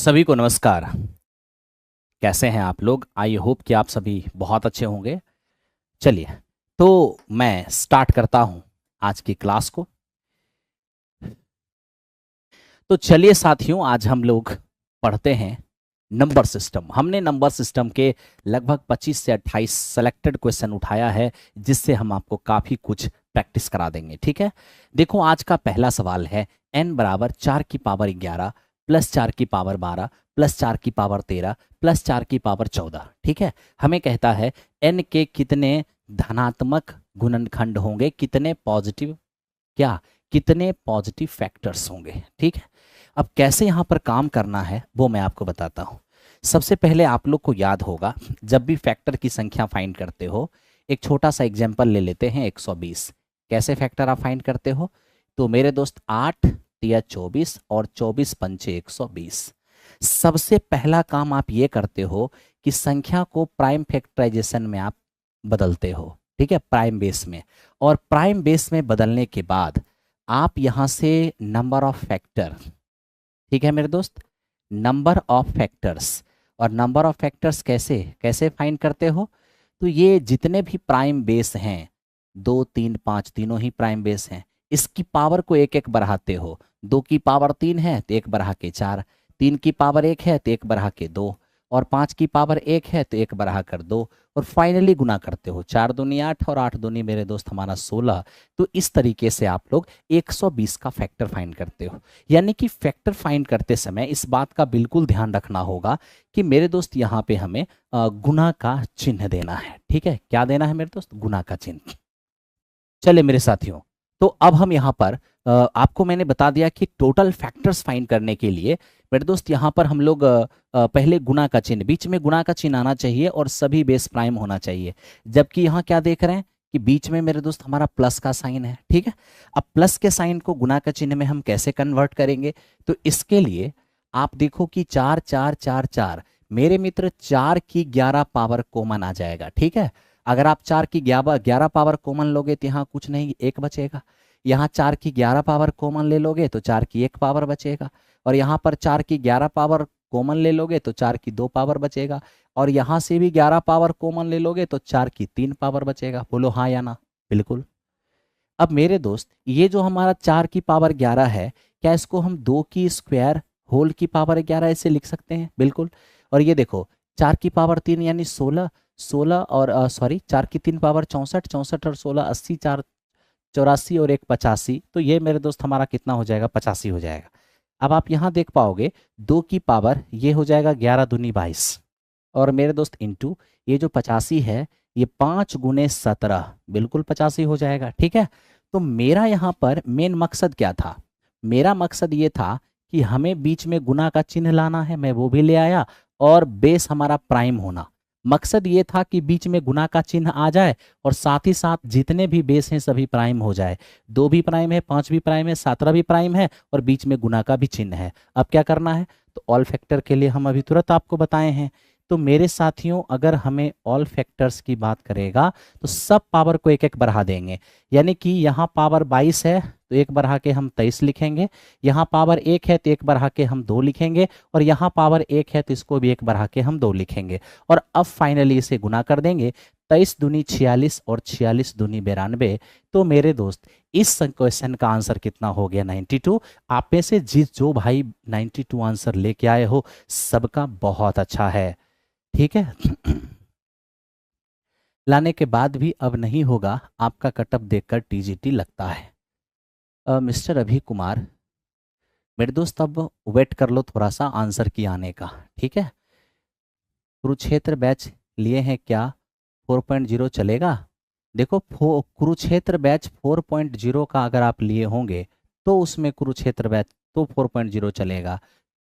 सभी को नमस्कार। कैसे हैं आप लोग? आई होप कि आप सभी बहुत अच्छे होंगे। चलिए, तो मैं स्टार्ट करता हूं आज की क्लास को। तो चलिए साथियों, आज हम लोग पढ़ते हैं नंबर सिस्टम। हमने नंबर सिस्टम के लगभग 25 से 28 सेलेक्टेड क्वेश्चन उठाया है, जिससे हम आपको काफ़ी कुछ प्रैक्टिस करा देंगे। ठीक है, देखो आज का पहला सवाल है n बराबर 4 की पावर 11 प्लस 4 की पावर 12 प्लस 4 की पावर 13 प्लस 4 की पावर 14। ठीक है, हमें कहता है n के कितने धनात्मक गुणनखंड होंगे, कितने पॉजिटिव कितने पॉजिटिव फैक्टर्स होंगे। ठीक है, अब कैसे यहाँ पर काम करना है वो मैं आपको बताता हूँ। सबसे पहले आप लोग को याद होगा, जब भी फैक्टर की संख्या फाइंड करते हो, एक छोटा सा एग्जांपल ले लेते हैं 120। कैसे फैक्टर आप फाइंड करते हो? तो मेरे दोस्त 8 या 24 और 24 पंचे 120। सबसे पहला काम आप ये करते हो कि संख्या को प्राइम फैक्टराइजेशन में आप बदलते हो। ठीक है, प्राइम बेस में। और प्राइम बेस में बदलने के बाद आप यहाँ से नंबर ऑफ फैक्टर, ठीक है मेरे दोस्त, नंबर ऑफ फैक्टर्स। और नंबर ऑफ फैक्टर्स कैसे कैसे फाइंड करते हो? तो ये जितने भी प्राइम बेस हैं, 2 3 5 तीनों ही प्राइम बेस हैं, इसकी पावर को एक एक बढ़ाते हो। 2 की पावर 3 है तो एक बढ़ा के 4, 3 की पावर 1 है तो एक बढ़ा के 2, और 5 की पावर 1 है तो एक बढ़ा कर 2, और फाइनली गुना करते हो। 4 दूनी 8 और 8 दूनी मेरे दोस्त हमारा 16। तो इस तरीके से आप लोग 120 का फैक्टर फाइंड करते हो। यानी कि फैक्टर फाइंड करते समय इस बात का बिल्कुल ध्यान रखना होगा कि मेरे दोस्त यहाँ पे हमें गुना का चिन्ह देना है। ठीक है, क्या देना है मेरे दोस्त? गुना का चिन्ह। चले मेरे साथियों, तो अब हम यहाँ पर आपको मैंने बता दिया कि टोटल फैक्टर्स फाइंड करने के लिए मेरे दोस्त यहाँ पर हम लोग पहले गुना का चिन्ह, बीच में गुना का चिन्ह आना चाहिए और सभी बेस प्राइम होना चाहिए। जबकि यहाँ क्या देख रहे हैं कि बीच में मेरे दोस्त हमारा प्लस का साइन है। ठीक है, अब प्लस के साइन को गुना का चिन्ह में हम कैसे कन्वर्ट करेंगे? तो इसके लिए आप देखो कि 4 4 4 4 मेरे मित्र 4 की 11 पावर कॉमन आ जाएगा। ठीक है, अगर आप 4 की 11 पावर कॉमन लोगे तो यहाँ कुछ नहीं, 1 बचेगा। यहाँ 4 की 11 पावर कॉमन ले लोगे तो 4 की 1 पावर बचेगा, और यहाँ पर 4 की 11 पावर कॉमन ले लोगे तो 4 की 2 पावर बचेगा, और यहाँ से भी 11 पावर कॉमन ले लोगे तो 4 की 3 पावर बचेगा। बोलो हाँ या ना? बिल्कुल। अब मेरे दोस्त ये जो हमारा 4 की पावर 11 है, क्या इसको हम 2 की स्क्वायर होल की पावर 11 ऐसे लिख सकते हैं? बिल्कुल। और ये देखो 4 की पावर 3 यानी 16, 16 और सॉरी 4 की 3 पावर 64, 64 और 16 80, 4 84 और 1 85। तो ये मेरे दोस्त हमारा कितना हो जाएगा? 85 हो जाएगा। अब आप यहाँ देख पाओगे 2 की पावर ये हो जाएगा 11 दूनी 22, और मेरे दोस्त इंटू ये जो 85 है ये 5 गुने 17, बिल्कुल 85 हो जाएगा। ठीक है, तो मेरा यहाँ पर मेन मकसद क्या था? मेरा मकसद ये था कि हमें बीच में गुना का चिन्ह लाना है, मैं वो भी ले आया, और बेस हमारा प्राइम होना। मकसद ये था कि बीच में गुना का चिन्ह आ जाए और साथ ही साथ जितने भी बेस हैं सभी प्राइम हो जाए। 2 भी प्राइम है, 5 भी प्राइम है, 17 भी प्राइम है, और बीच में गुना का भी चिन्ह है। अब क्या करना है? तो ऑल फैक्टर के लिए हम अभी तुरंत आपको बताए हैं। तो मेरे साथियों, अगर हमें ऑल फैक्टर्स की बात करेगा तो सब पावर को एक एक बढ़ा देंगे। यानी कि यहाँ पावर 22 है तो एक बढ़ा के हम 23 लिखेंगे, यहाँ पावर 1 है तो एक बढ़ा के हम 2 लिखेंगे, और यहाँ पावर 1 है तो इसको भी एक बढ़ा के हम 2 लिखेंगे। और अब फाइनली इसे गुना कर देंगे। 23 दूनी 46 और 46 दूनी 92। तो मेरे दोस्त इस क्वेश्चन का आंसर कितना हो गया? 92। आप में से जो भाई 92 आंसर लेके आए हो, सबका बहुत अच्छा है। ठीक है, लाने के बाद भी अब नहीं होगा, आपका कटअप देखकर टीजीटी लगता है। मिस्टर अभी कुमार, मेरे दोस्त अब वेट कर लो थोड़ा सा आंसर की आने का। ठीक है, कुरुक्षेत्र बैच लिए हैं क्या? 4.0 चलेगा? देखो कुरुक्षेत्र बैच 4.0 का अगर आप लिए होंगे तो उसमें कुरुक्षेत्र बैच तो 4.0 चलेगा।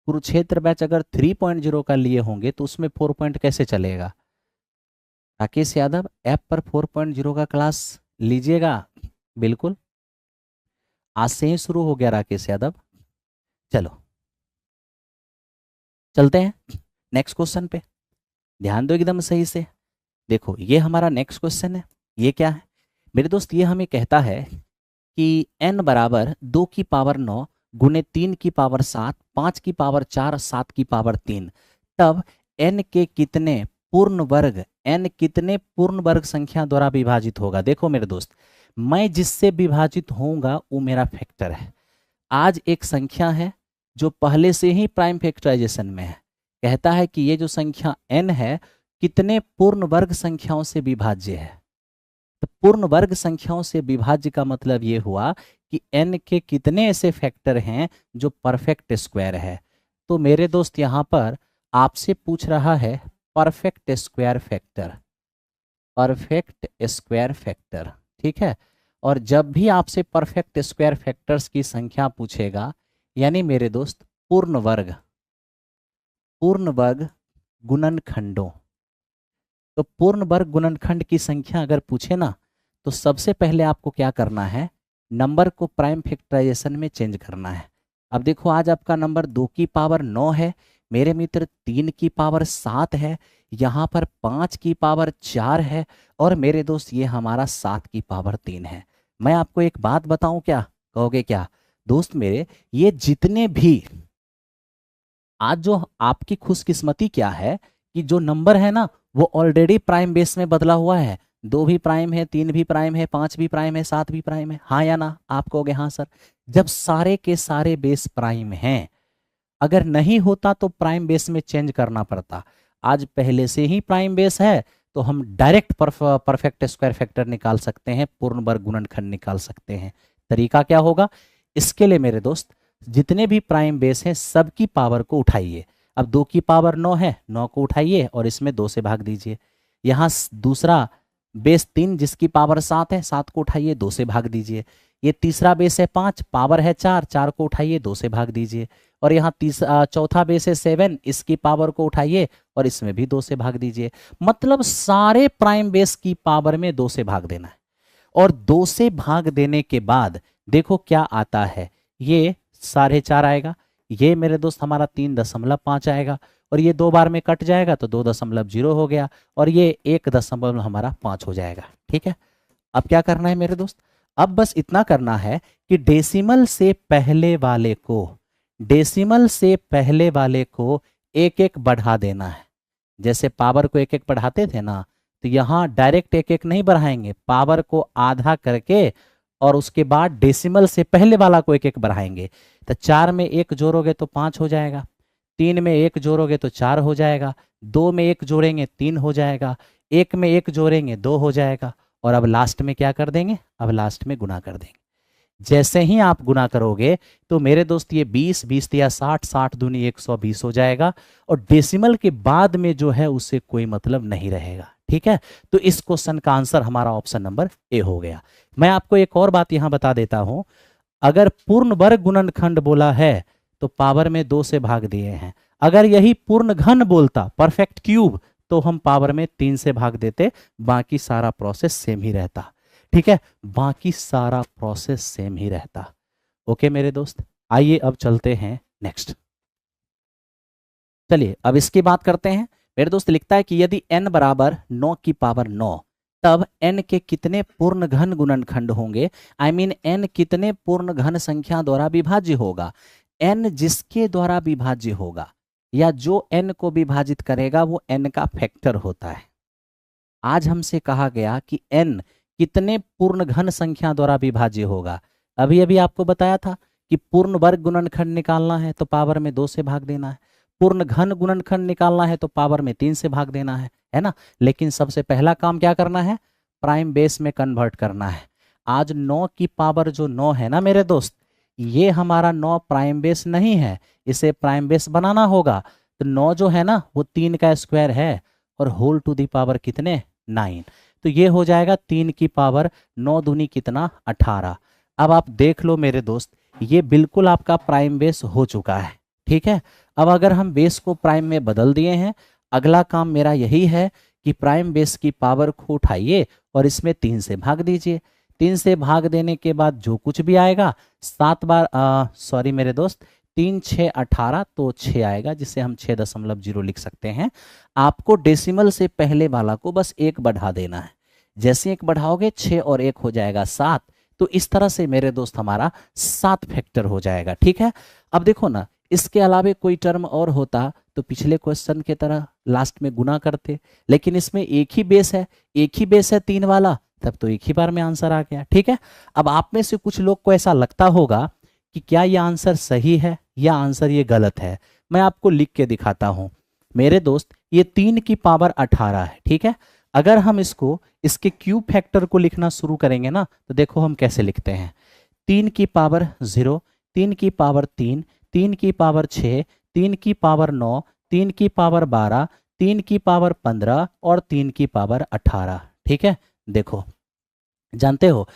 कुरुक्षेत्र बैच अगर 3.0 का लिए होंगे तो उसमें 4 कैसे चलेगा? राकेश यादव, ऐप पर 4.0 का क्लास लीजिएगा। बिल्कुल, आज से ही शुरू हो गया राकेश यादव। चलो चलते हैं नेक्स्ट क्वेश्चन पे, ध्यान दो एकदम सही से। देखो ये हमारा नेक्स्ट क्वेश्चन है। ये क्या है मेरे दोस्त? ये हमें कहता है कि n बराबर 2 की पावर 9 गुने 3 की पावर 7, 5 की पावर 4, 7 की पावर 3, तब n के कितने पूर्ण वर्ग, n कितने पूर्ण वर्ग संख्या द्वारा विभाजित होगा। देखो मेरे दोस्त, मैं जिससे विभाजित होऊंगा वो मेरा फैक्टर है। आज एक संख्या है जो पहले से ही प्राइम फैक्टराइजेशन में है, कहता है कि ये जो संख्या n है कितने पूर्ण वर्ग संख्याओं से विभाज्य है। तो पूर्ण वर्ग संख्याओं से विभाज्य का मतलब ये हुआ कि n के कितने ऐसे फैक्टर हैं जो परफेक्ट स्क्वायर है। तो मेरे दोस्त यहाँ पर आपसे पूछ रहा है perfect square factor, perfect square factor, ठीक है। और जब भी आपसे परफेक्ट स्क्वायर फैक्टर्स की संख्या पूछेगा, यानी मेरे दोस्त पूर्ण वर्ग गुणनखंडों, तो पूर्ण वर्ग गुणनखंड की संख्या अगर पूछे ना, तो सबसे पहले आपको क्या करना है, नंबर को प्राइम फैक्टराइजेशन में चेंज करना है। अब देखो, आज आपका नंबर 2 की पावर 9 है, मेरे मित्र 3 की पावर 7 है, यहाँ पर 5 की पावर 4 है, और मेरे दोस्त ये हमारा 7 की पावर 3 है। मैं आपको एक बात बताऊं, क्या कहोगे? क्या दोस्त मेरे, ये जितने भी आज जो आपकी खुशकिस्मती क्या है कि जो नंबर है ना वो ऑलरेडी प्राइम बेस में बदला हुआ है। 2 भी प्राइम है, 3 भी प्राइम है, 5 भी प्राइम है, 7 भी प्राइम है। हाँ या ना? आप कहोगे हाँ सर। जब सारे के सारे बेस प्राइम हैं, अगर नहीं होता तो प्राइम बेस में चेंज करना पड़ता। आज पहले से ही प्राइम बेस है तो हम डायरेक्ट परफेक्ट स्क्वायर फैक्टर निकाल सकते हैं, पूर्ण वर्ग गुणनखंड निकाल सकते हैं। तरीका क्या होगा इसके लिए मेरे दोस्त, जितने भी प्राइम बेस हैं सबकी पावर को उठाइए। अब 2 की पावर 9 है, 9 को उठाइए और इसमें 2 से भाग दीजिए। यहाँ दूसरा बेस 3 जिसकी पावर 7 है, 7 को उठाइए 2 से भाग दीजिए। ये तीसरा बेस है 5, पावर है 4, 4 को उठाइए 2 से भाग दीजिए। और यहाँ चौथा बेस है 7, इसकी पावर को उठाइए और इसमें भी 2 से भाग दीजिए। मतलब सारे प्राइम बेस की पावर में 2 से भाग देना है। और 2 से भाग देने के बाद देखो क्या आता है, ये 4.5 आएगा, ये मेरे दोस्त हमारा 3.5 आएगा, और ये 2 बार में कट जाएगा तो 2.0 हो गया, और ये 1 हमारा 5 हो जाएगा। ठीक है, अब क्या करना है मेरे दोस्त, अब बस इतना करना है कि डेसिमल से पहले वाले को एक एक बढ़ा देना है। जैसे पावर को एक एक बढ़ाते थे ना, तो यहाँ डायरेक्ट एक एक नहीं बढ़ाएंगे, पावर को आधा करके और उसके बाद डेसिमल से पहले वाला को एक एक बढ़ाएंगे। तो 4 में 1 जोड़ोगे तो 5 हो जाएगा, 3 में 1 जोड़ोगे तो 4 हो जाएगा, 2 में 1 जोड़ेंगे 3 हो जाएगा, 1 में 1 जोड़ेंगे 2 हो जाएगा, और अब लास्ट में क्या कर देंगे, अब लास्ट में गुना कर देंगे। जैसे ही आप गुना करोगे तो मेरे दोस्त ये 20 20 या 60 60 दूनी 120 हो जाएगा, और डेसिमल के बाद में जो है उससे कोई मतलब नहीं रहेगा। ठीक है, तो इस क्वेश्चन का आंसर हमारा ऑप्शन नंबर ए हो गया। मैं आपको एक और बात यहां बता देता हूं, अगर पूर्ण वर्ग गुणनखंड बोला है तो पावर में 2 से भाग दिए हैं। अगर यही पूर्ण घन बोलता, परफेक्ट क्यूब, तो हम पावर में 3 से भाग देते, बाकी सारा प्रोसेस सेम ही रहता। ठीक है, बाकी सारा प्रोसेस सेम ही रहता। ओके मेरे दोस्त, आइए अब चलते हैं नेक्स्ट। चलिए अब इसकी बात करते हैं। मेरे दोस्त लिखता है कि यदि n बराबर 9 की पावर 9, तब n के कितने पूर्ण घन गुणनखंड होंगे। आई मीन n कितने पूर्ण घन संख्या द्वारा विभाज्य होगा। n जिसके द्वारा विभाज्य होगा या जो n को विभाजित करेगा वो n का फैक्टर होता है। आज हमसे कहा गया कि n कितने पूर्ण घन संख्या द्वारा विभाज्य होगा। अभी अभी आपको बताया था कि पूर्ण वर्ग गुणनखंड निकालना है तो पावर में 2 से भाग देना है, पूर्ण घन गुणनखंड निकालना है तो पावर में 3 से भाग देना है ना। लेकिन सबसे पहला काम क्या करना है, प्राइम बेस में कन्वर्ट करना है। आज 9 की पावर जो 9 है ना मेरे दोस्त, ये हमारा 9 प्राइम बेस नहीं है, इसे प्राइम बेस बनाना होगा। तो 9 जो है ना वो 3 का स्क्वायर है, और होल टू दी पावर कितने, 9। तो ये हो जाएगा 3 की पावर 9 दूनी कितना, 18। अब आप देख लो मेरे दोस्त, ये बिल्कुल आपका प्राइम बेस हो चुका है। ठीक है, अब अगर हम बेस को प्राइम में बदल दिए हैं, अगला काम मेरा यही है कि प्राइम बेस की पावर को उठाइए और इसमें 3 से भाग दीजिए। 3 से भाग देने के बाद जो कुछ भी आएगा 7 बार सॉरी मेरे दोस्त 3 6 18, तो 6 आएगा, जिसे हम 6.0 लिख सकते हैं। आपको डेसिमल से पहले वाला को बस 1 बढ़ा देना है। जैसे 1 बढ़ाओगे 6 और 1 हो जाएगा 7, तो इस तरह से मेरे दोस्त हमारा 7 फैक्टर हो जाएगा। ठीक है, अब देखो ना, इसके अलावा कोई टर्म और होता तो पिछले क्वेश्चन की तरह लास्ट में गुना करते, लेकिन इसमें एक ही बेस है, एक ही बेस है 3 वाला, तब तो एक ही बार में आंसर आ गया। ठीक है, अब आप में से कुछ लोग को ऐसा लगता होगा कि क्या ये आंसर सही है या आंसर ये गलत है। मैं आपको लिख के दिखाता हूं मेरे दोस्त, ये 3 की पावर 18 है। ठीक है, अगर हम इसको इसके क्यूब फैक्टर को लिखना शुरू करेंगे ना, तो देखो हम कैसे लिखते हैं। 3 की पावर 0, 3 की पावर 3, 3 की पावर 6, 3 की पावर 9, 3 की पावर 12, 3 की पावर 15 और 3 की पावर 18। ठीक है, देखो जानते हो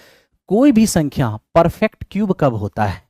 कोई भी संख्या परफेक्ट क्यूब कब होता है?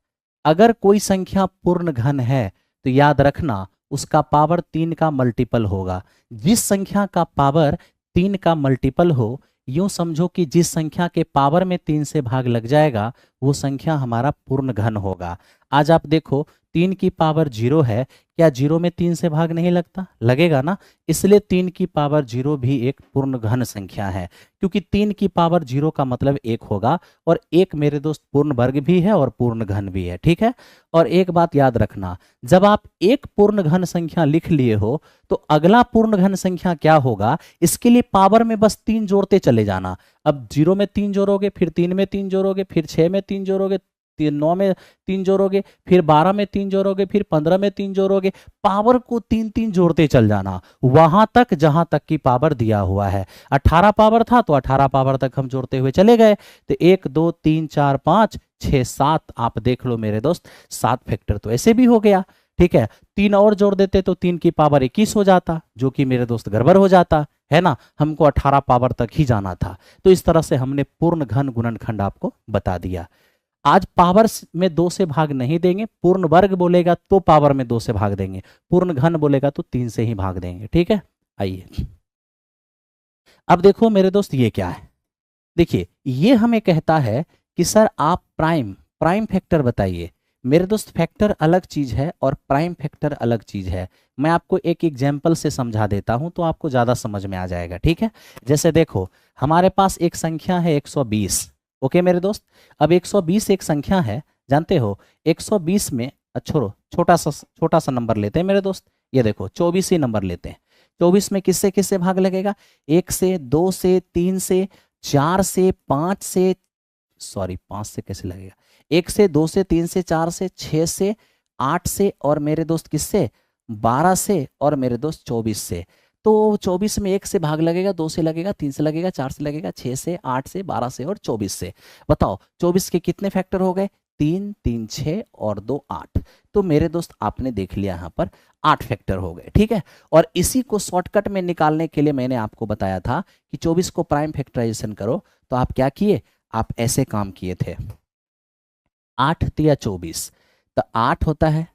अगर कोई संख्या पूर्ण घन है तो याद रखना उसका पावर 3 का मल्टीपल होगा। जिस संख्या का पावर 3 का मल्टीपल हो, यूं समझो कि जिस संख्या के पावर में 3 से भाग लग जाएगा वो संख्या हमारा पूर्ण घन होगा। आज आप देखो 3 की पावर 0 है, क्या 0 में 3 से भाग नहीं लगता? लगेगा ना, इसलिए 3 की पावर 0 भी एक पूर्ण घन संख्या है, क्योंकि 3 की पावर 0 का मतलब 1 होगा, और 1 मेरे दोस्त पूर्ण वर्ग भी है और पूर्ण घन भी है। ठीक है, और एक बात याद रखना, जब आप एक पूर्ण घन संख्या लिख लिए हो तो अगला पूर्ण घन संख्या क्या होगा, इसके लिए पावर में बस 3 जोड़ते चले जाना। अब 0 में 3 जोड़ोगे, फिर 3 में 3 जोड़ोगे, फिर 6 में 3 जोड़ोगे, 9 में 3 जोड़ोगे, फिर 12 में 3 जोड़ोगे, फिर 15 में 3 जोड़ोगे, पावर को 3 जोड़ते चल जाना वहां तक जहां तक की पावर दिया हुआ है। 18 पावर था तो 18 पावर तक हम जोड़ते हुए चले गए, तो 1 2 3 4 5 6 7, आप देख लो मेरे दोस्त 7 फैक्टर तो ऐसे भी हो गया। ठीक है, 3 और जोड़ देते तो 3 की पावर 21 हो जाता, जो कि मेरे दोस्त गड़बड़ हो जाता है ना, हमको 18 पावर तक ही जाना था। तो इस तरह से हमने पूर्ण घन गुणनखंड आपको बता दिया। आज पावर में 2 से भाग नहीं देंगे, पूर्ण वर्ग बोलेगा तो पावर में 2 से भाग देंगे, पूर्ण घन बोलेगा तो 3 से ही भाग देंगे। ठीक है, आइए अब देखो मेरे दोस्त ये क्या है। देखिए ये हमें कहता है कि सर आप प्राइम फैक्टर बताइए। मेरे दोस्त फैक्टर अलग चीज है और प्राइम फैक्टर अलग चीज है। मैं आपको एक एग्जाम्पल से समझा देता हूं तो आपको ज्यादा समझ में आ जाएगा। ठीक है, जैसे देखो हमारे पास एक संख्या है 120। ओके मेरे दोस्त, अब 120 एक संख्या है, जानते हो 120 में छोड़ो, छोटा सा नंबर लेते हैं मेरे दोस्त, ये देखो 24 ही नंबर लेते हैं। 24 में किससे किससे भाग लगेगा? 1 से, 2 से, 3 से, 4 से, 5 से, सॉरी 5 से कैसे लगेगा, 1 से, 2 से, 3 से, 4 से, 6 से, 8 से, और मेरे दोस्त किससे 12 से, और मेरे दोस्त 24 से। तो 24 में 1 से भाग लगेगा, 2 से लगेगा, 3 से लगेगा, 4 से लगेगा, 6 से, 8 से, 12 से और 24 से। बताओ 24 के कितने फैक्टर हो गए? 3 3 6 और 2 8। तो मेरे दोस्त आपने देख लिया यहाँ पर 8 फैक्टर हो गए। ठीक है, और इसी को शॉर्टकट में निकालने के लिए मैंने आपको बताया था कि 24 को प्राइम फैक्टराइजेशन करो, तो आप क्या किए, आप ऐसे काम किए थे। 8 तिया 24, तो 8 होता है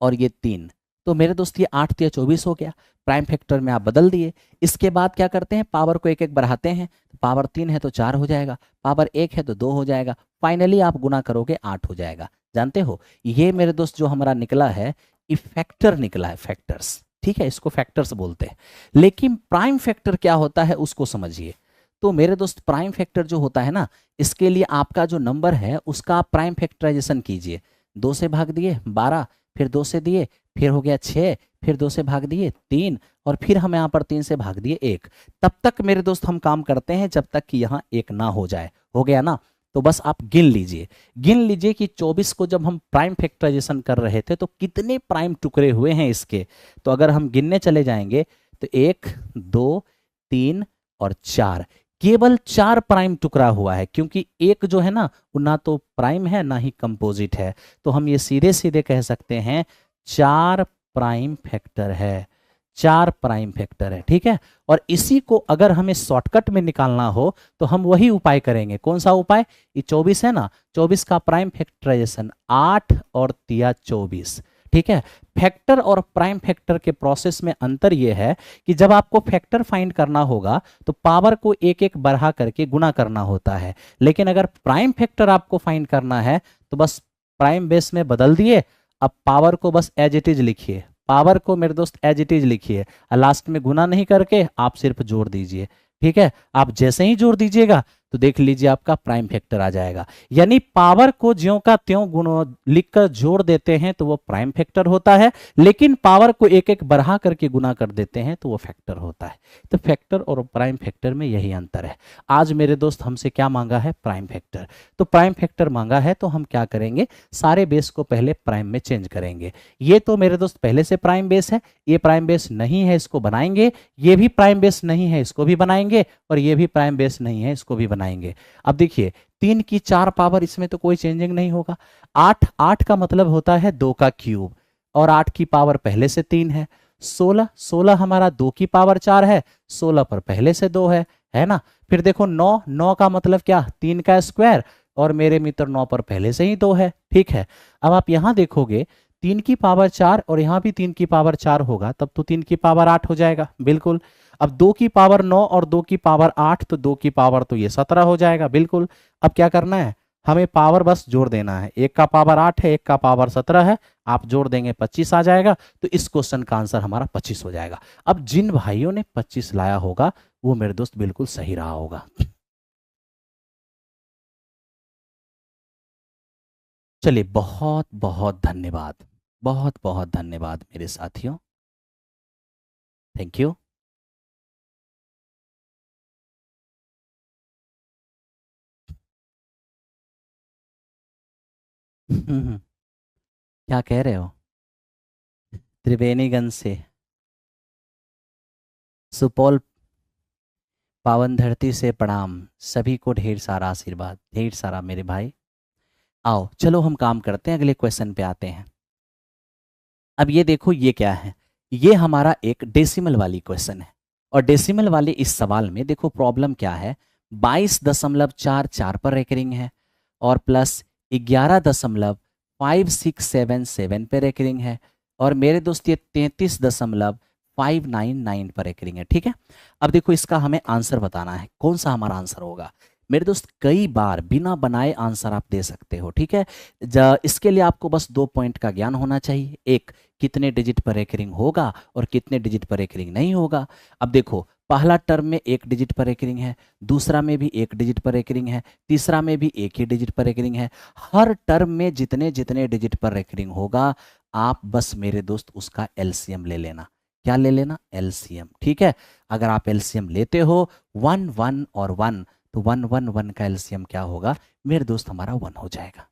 और ये 3, तो मेरे दोस्त ये 8 तिया 24 हो गया। प्राइम फैक्टर में आप बदल दिए। इसके बाद क्या करते हैं, पावर को एक एक बढ़ाते हैं। पावर 3 है तो 4 हो जाएगा, पावर 1 है तो 2 हो जाएगा, फाइनली आप गुना करोगे 8 हो जाएगा। जानते हो ये मेरे दोस्त जो हमारा निकला है इफेक्टर निकला है, फैक्टर्स। ठीक है, इसको फैक्टर्स बोलते हैं। लेकिन प्राइम फैक्टर क्या होता है उसको समझिए। तो मेरे दोस्त प्राइम फैक्टर जो होता है ना, इसके लिए आपका जो नंबर है उसका आप प्राइम फैक्टराइजेशन कीजिए। 2 से भाग दिए 12, फिर 2 से दिए, फिर हो गया 6, फिर 2 से भाग दिए 3, और फिर हम यहाँ पर 3 से भाग दिए 1। तब तक मेरे दोस्त हम काम करते हैं जब तक कि यहाँ 1 ना हो जाए। हो गया ना, तो बस आप गिन लीजिए कि 24 को जब हम प्राइम फैक्टराइजेशन कर रहे थे तो कितने प्राइम टुकड़े हुए हैं इसके। तो अगर हम गिनने चले जाएंगे तो 1 2 3 और 4, केवल 4 प्राइम टुकड़ा हुआ है, क्योंकि एक जो है ना वो ना तो प्राइम है ना ही कंपोजिट है। तो हम ये सीधे सीधे कह सकते हैं 4 प्राइम फैक्टर है, 4 प्राइम फैक्टर है। ठीक है, और इसी को अगर हमें शॉर्टकट में निकालना हो तो हम वही उपाय करेंगे। कौन सा उपाय? ये 24 है ना, 24 का प्राइम फैक्टराइजेशन 8 और तिया 24। ठीक है, फैक्टर और प्राइम फैक्टर के प्रोसेस में अंतर यह है कि जब आपको फैक्टर फाइंड करना होगा तो पावर को एक एक बढ़ा करके गुना करना होता है, लेकिन अगर प्राइम फैक्टर आपको फाइंड करना है तो बस प्राइम बेस में बदल दिए, अब पावर को बस एज इट इज लिखिए, पावर को मेरे दोस्त एज इट इज लिखिए, लास्ट में गुना नहीं करके आप सिर्फ जोड़ दीजिए। ठीक है, आप जैसे ही जोड़ दीजिएगा तो देख लीजिए आपका प्राइम फैक्टर आ जाएगा। यानी पावर को ज्यों का त्यों गुण लिखकर जोड़ देते हैं तो वो प्राइम फैक्टर होता है, लेकिन पावर को एक एक बढ़ा करके गुना कर देते हैं तो वो फैक्टर होता है। तो फैक्टर और प्राइम फैक्टर में यही अंतर है। आज मेरे दोस्त हमसे क्या मांगा है? Prime factor. तो प्राइम फैक्टर मांगा है तो हम क्या करेंगे? सारे बेस को पहले प्राइम में चेंज करेंगे। ये तो मेरे दोस्त पहले से प्राइम बेस है, ये प्राइम बेस नहीं है, इसको बनाएंगे। ये भी प्राइम बेस नहीं है, इसको भी बनाएंगे। और ये भी प्राइम बेस नहीं है, इसको भी बनाएंगे। अब देखिए 3 की 4 पावर, इसमें तो कोई चेंजिंग नहीं होगा। 8, 8 का मतलब होता है 2 का क्यूब, और 8 की पावर पहले से 3 है। 16, 16 हमारा 2 की पावर 4 है, 16 पर पहले से 2 है ना। फिर देखो 9, 9 का मतलब क्या? 3 का स्क्वायर, और मेरे मित्र 9 पर पहले से ही 2 है। ठीक है, अब आप यहां देखोगे 3 की पावर 4 और यहां भी 3 की पावर 4 होगा, तब तो 3 की पावर 8 हो जाएगा। बिल्कुल। अब 2 की पावर 9 और 2 की पावर 8, तो 2 की पावर तो ये 17 हो जाएगा। बिल्कुल। अब क्या करना है? हमें पावर बस जोड़ देना है। एक का पावर 8 है, एक का पावर 17 है, आप जोड़ देंगे 25 आ जाएगा। तो इस क्वेश्चन का आंसर हमारा 25 हो जाएगा। अब जिन भाइयों ने 25 लाया होगा वो मेरे दोस्त बिल्कुल सही रहा होगा। चलिए, बहुत बहुत धन्यवाद, बहुत बहुत धन्यवाद मेरे साथियों। Thank you. क्या कह रहे हो? त्रिवेणीगंज से, सुपौल पावन धरती से प्रणाम। सभी को ढेर सारा आशीर्वाद, ढेर सारा मेरे भाई। आओ चलो हम काम करते हैं, अगले क्वेश्चन पे आते हैं। अब ये देखो ये क्या है? ये हमारा एक डेसिमल वाली क्वेश्चन है। और डेसिमल वाले इस सवाल में देखो प्रॉब्लम क्या है। 22.44 पर रेकरिंग है, और प्लस 11.5677 पे रेकरिंग है, और मेरे दोस्त ये 33.599 पर रेकरिंग है। ठीक है, अब देखो इसका हमें आंसर बताना है। कौन सा हमारा आंसर होगा? मेरे दोस्त कई बार बिना बनाए आंसर आप दे सकते हो। ठीक है, इसके लिए आपको बस 2 पॉइंट का ज्ञान होना चाहिए। एक, कितने डिजिट पर रेकरिंग होगा और कितने डिजिट पर रेकरिंग नहीं होगा। अब देखो पहला टर्म में 1 डिजिट पर रेकरिंग है, दूसरा में भी 1 डिजिट पर रेकरिंग है, तीसरा में भी 1 ही डिजिट पर रेकरिंग है। हर टर्म में जितने जितने डिजिट पर रेकरिंग होगा, आप बस मेरे दोस्त उसका एलसीएम ले लेना। क्या ले लेना? एलसीएम। ठीक है, अगर आप एलसीएम लेते हो 1 1 और 1, तो 1 1 1 का एलसीएम क्या होगा मेरे दोस्त? हमारा 1 हो जाएगा।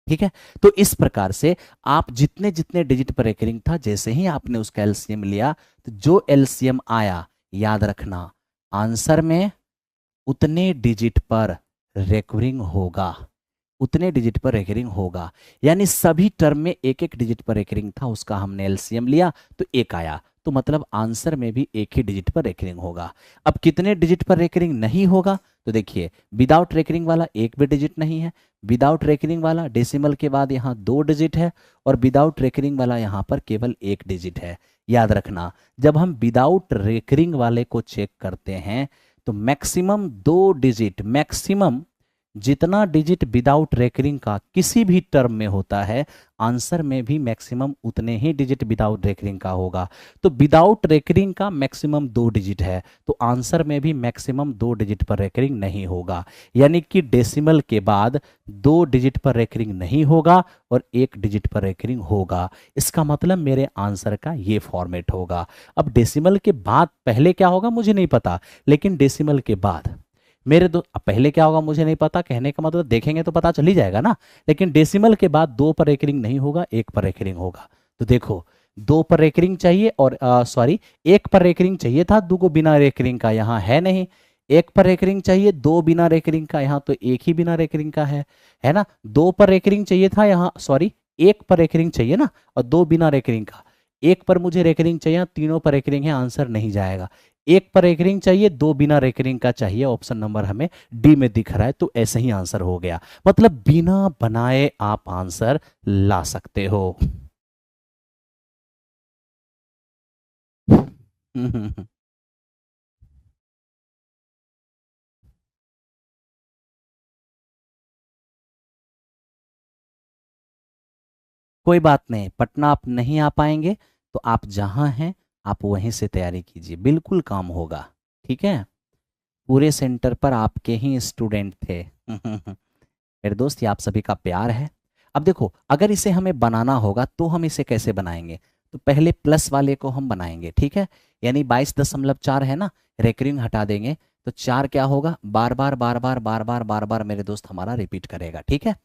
ठीक है, तो इस प्रकार से आप जितने जितने डिजिट पर रेकरिंग था, जैसे ही आपने उसका एलसीएम लिया, तो जो एलसीएम आया, याद रखना आंसर में उतने डिजिट पर रेकरिंग होगा, उतने डिजिट पर रेकरिंग होगा। यानी सभी टर्म में एक एक डिजिट पर रेकरिंग था, उसका हमने एलसीएम लिया तो 1 आया, तो मतलब आंसर में भी एक ही डिजिट पर रेकरिंग होगा। अब कितने डिजिट पर रेकरिंग नहीं होगा? तो देखिए विदाउट रेकरिंग वाला एक भी डिजिट नहीं है, विदाउट रेकरिंग वाला डेसिमल के बाद यहाँ 2 डिजिट है, और विदाउट रेकरिंग वाला यहाँ पर केवल 1 डिजिट है। याद रखना जब हम विदाउट रेकरिंग वाले को चेक करते हैं तो मैक्सिमम 2 डिजिट, मैक्सिमम जितना डिजिट विदाउट रेकरिंग का किसी भी टर्म में होता है, आंसर में भी मैक्सिमम उतने ही डिजिट विदाउट रेकरिंग का होगा। तो विदाउट रेकरिंग का मैक्सिमम 2 डिजिट है, तो आंसर में भी मैक्सिमम 2 डिजिट पर रेकरिंग नहीं होगा। यानी कि डेसिमल के बाद 2 डिजिट पर रेकरिंग नहीं होगा और 1 डिजिट पर रेकरिंग होगा। इसका मतलब मेरे आंसर का ये फॉर्मेट होगा। अब डेसिमल के बाद पहले क्या होगा मुझे नहीं पता, लेकिन डेसिमल के बाद मेरे दो, अब पहले क्या होगा मुझे नहीं पता, कहने का मतलब देखेंगे तो पता चल ही जाएगा ना। लेकिन डेसिमल के बाद 2 पर रेकरिंग नहीं होगा, 1 पर रेकरिंग होगा। तो देखो 2 पर रेकरिंग चाहिए, और सॉरी 1 पर रेकरिंग चाहिए था, 2 को बिना रेकरिंग का यहाँ है नहीं। 1 पर रेकरिंग चाहिए, 2 बिना रेकरिंग का, यहाँ तो 1 ही बिना रेकरिंग का है ना। 2 पर रेकरिंग चाहिए था यहाँ, सॉरी 1 पर रेकरिंग चाहिए ना, और 2 बिना रेकरिंग का। 1 पर मुझे रेकरिंग चाहिए, तीनों पर रेकरिंग है, आंसर नहीं जाएगा। 1 पर रेकरिंग चाहिए, 2 बिना रेकरिंग का चाहिए, ऑप्शन नंबर हमें डी में दिख रहा है, तो ऐसे ही आंसर हो गया। मतलब बिना बनाए आप आंसर ला सकते हो। कोई बात नहीं, पटना आप नहीं आ पाएंगे तो आप जहां हैं आप वहीं से तैयारी कीजिए, बिल्कुल काम होगा। ठीक है, पूरे सेंटर पर आपके ही स्टूडेंट थे। मेरे दोस्त, ये आप सभी का प्यार है। अब देखो, अगर इसे हमें बनाना होगा तो हम इसे कैसे बनाएंगे? तो पहले प्लस वाले को हम बनाएंगे, ठीक है। यानी 22.4 है ना, रेकरिंग हटा देंगे तो 4 क्या होगा, बार बार बार बार बार बार बार बार मेरे दोस्त हमारा रिपीट करेगा, ठीक है।